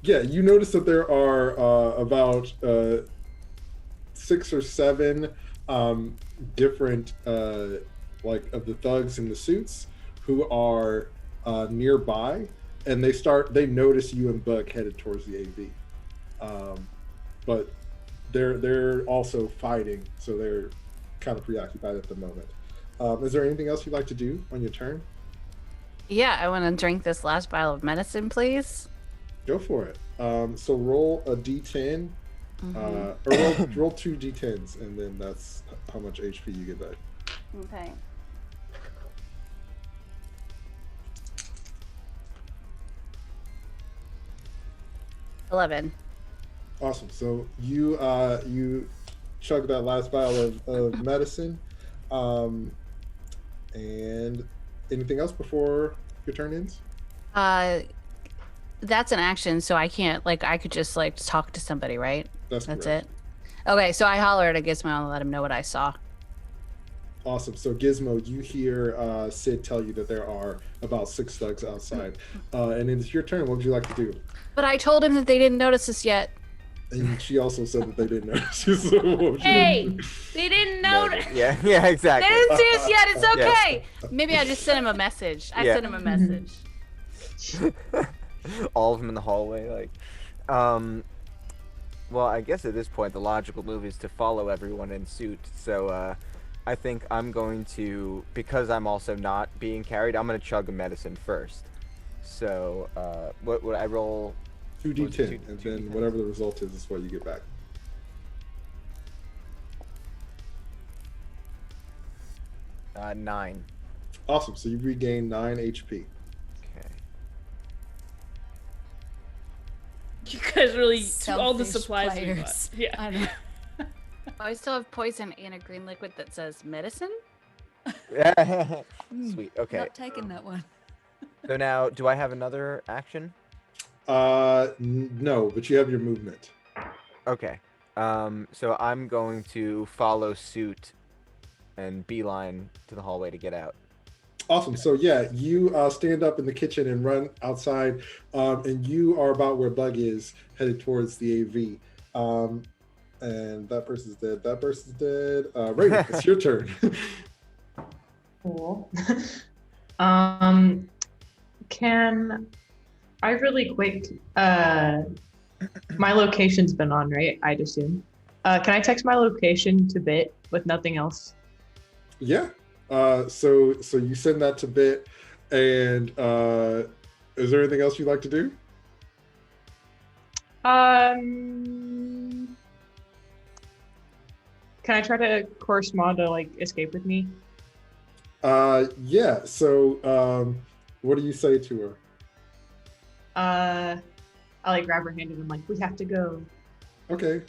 you notice that there are about 6 or 7 different like of the thugs in the suits who are nearby, and they notice you and Bug headed towards the AV, but they're also fighting, so they're kind of preoccupied at the moment. Is there anything else you'd like to do on your turn? Yeah, I want to drink this last vial of medicine, please. Go for it. So roll a d10, or roll 2 d10s, and then that's how much HP you get back. Okay. $11. Awesome. So you chug that last vial of medicine, and anything else before your turn ends? That's an action, so I can't, like, I could just, like, talk to somebody, right? That's That's correct. it? Okay, so I holler at Gizmo and let him know what I saw. Awesome. So Gizmo, you hear Sid tell you that there are about 6 thugs outside, and it's your turn. What would you like to do? But I told him that they didn't notice us yet. And she also said that they didn't notice you. So what would you Hey, like to do? they didn't notice. Yeah, They exactly. didn't see us yet. It's Yeah. okay. Maybe I just sent him a message. I Yeah. sent him a message. All of them in the hallway, like. Well, I guess at this point the logical move is to follow everyone in suit. So I think I'm going to, because I'm also not being carried, I'm going to chug a medicine first. So what would I roll? 2d10, and two then D10s. whatever the result is what you get back. Uh, 9. Awesome. So you regain 9 HP. Okay. You guys really all the Selfish supplies we players. bought. Yeah. I know. Oh, I still have poison and a green liquid that says medicine. Yeah. Sweet. Okay. Not taking that one. So now, do I have another action? No, but you have your movement. Okay. So I'm going to follow suit and beeline to the hallway to get out. Awesome. So yeah, you stand up in the kitchen and run outside, and you are about where Bug is, headed towards the AV. And that person's dead. That person's dead. Raven, it's your turn. Cool. Can I really quick? My location's been on, right? I'd assume. Can I text my location to Bit with nothing else? Yeah. So you send that to Bit, and is there anything else you'd like to do? Can I try to coerce Ma to like escape with me? Yeah. So, what do you say to her? I like grab her hand and I'm like, we have to go. Okay.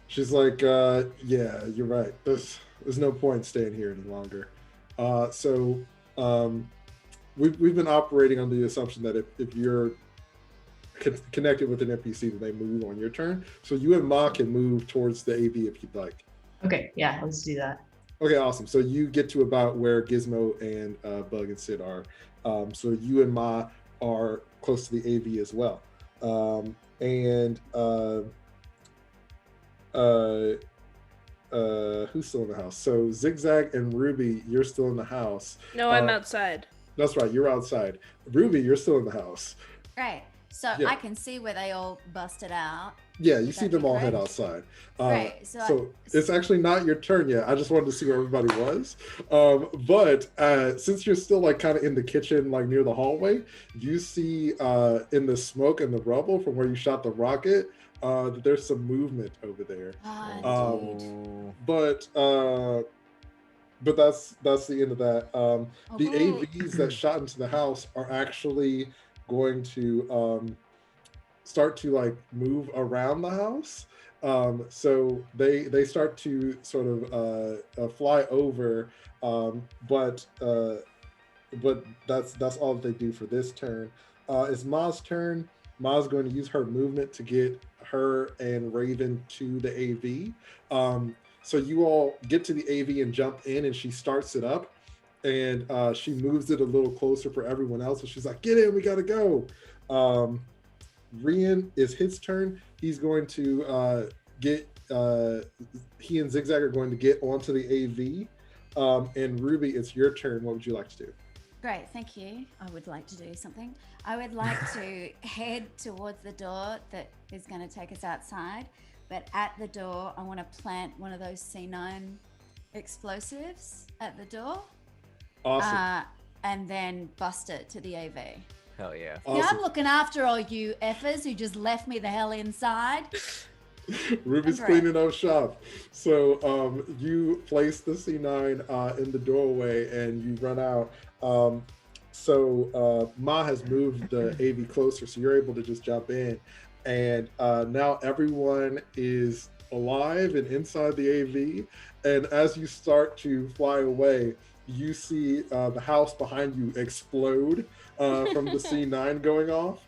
She's like, yeah, you're right. There's no point staying here any longer. So, we've been operating on the assumption that if you're connected with an NPC, then they move on your turn. So you and Ma can move towards the AV if you'd like. Okay, yeah, let's do that. Okay, awesome. So you get to about where Gizmo and Bug and Sid are. So you and Ma are close to the AV as well. Who's still in the house? So Zigzag and Ruby, you're still in the house. No, I'm outside. That's right, you're outside. Ruby, you're still in the house. Great. So Yeah. I can see where they all busted out. Yeah, you Would see that them be all head correct? outside. Right. So it's actually not your turn yet. I just wanted to see where everybody was. But since you're still like kind of in the kitchen, like near the hallway, you see in the smoke and the rubble from where you shot the rocket, that there's some movement over there. Oh, But that's the end of that. The Oh. AVs that shot into the house are actually going to start to like move around the house. So they start to sort of fly over, but that's all that they do for this turn. It's Ma's turn. Ma's going to use her movement to get her and Raven to the AV. So you all get to the AV and jump in, and she starts it up, and she moves it a little closer for everyone else. So she's like, "Get in, we gotta go." Rian is his turn. He's going to he and Zigzag are going to get onto the AV. And Ruby, it's your turn. What would you like to do? Great, thank you. I would like to do something. I would like to head towards the door that is going to take us outside. But at the door, I want to plant one of those C9 explosives at the door. Awesome. And then bust it to the AV. Hell yeah. Yeah, Awesome. I'm looking after all you effers who just left me the hell inside. Ruby's That's right. cleaning up shop. So you place the C9 in the doorway and you run out. So Ma has moved the AV closer, so you're able to just jump in. And now everyone is alive and inside the AV. And as you start to fly away, you see the house behind you explode from the C9 going off.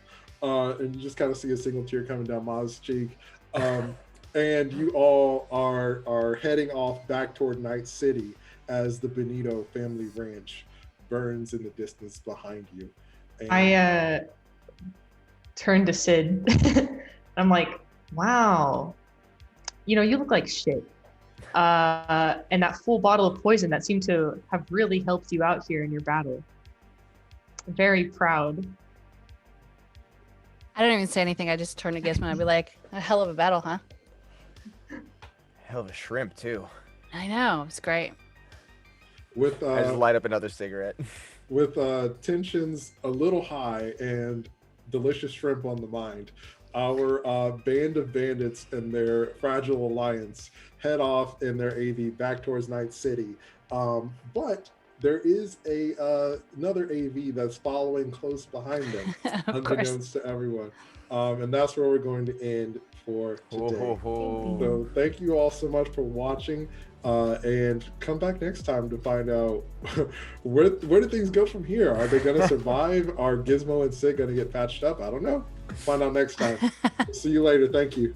And you just kind of see a single tear coming down Ma's cheek. And you all are heading off back toward Night City as the Benito family ranch burns in the distance behind you. And I turn to Sid. I'm like, wow, you look like shit. And that full bottle of poison that seemed to have really helped you out here in your battle. Very proud. I don't even say anything. I just turn to Gizmo and I'd be like, a hell of a battle, huh? Hell of a shrimp too. I know. It's great. with I just light up another cigarette. with tensions a little high and delicious shrimp on the mind, our band of bandits and their fragile alliance head off in their AV back towards Night City. But there is another AV that's following close behind them, Of course. unbeknownst to everyone. And that's where we're going to end for today. Ho. So thank you all so much for watching, and come back next time to find out where do things go from here. Are they going to survive? Are Gizmo and Sid going to get patched up? I don't know. Find out next time. See you later. Thank you.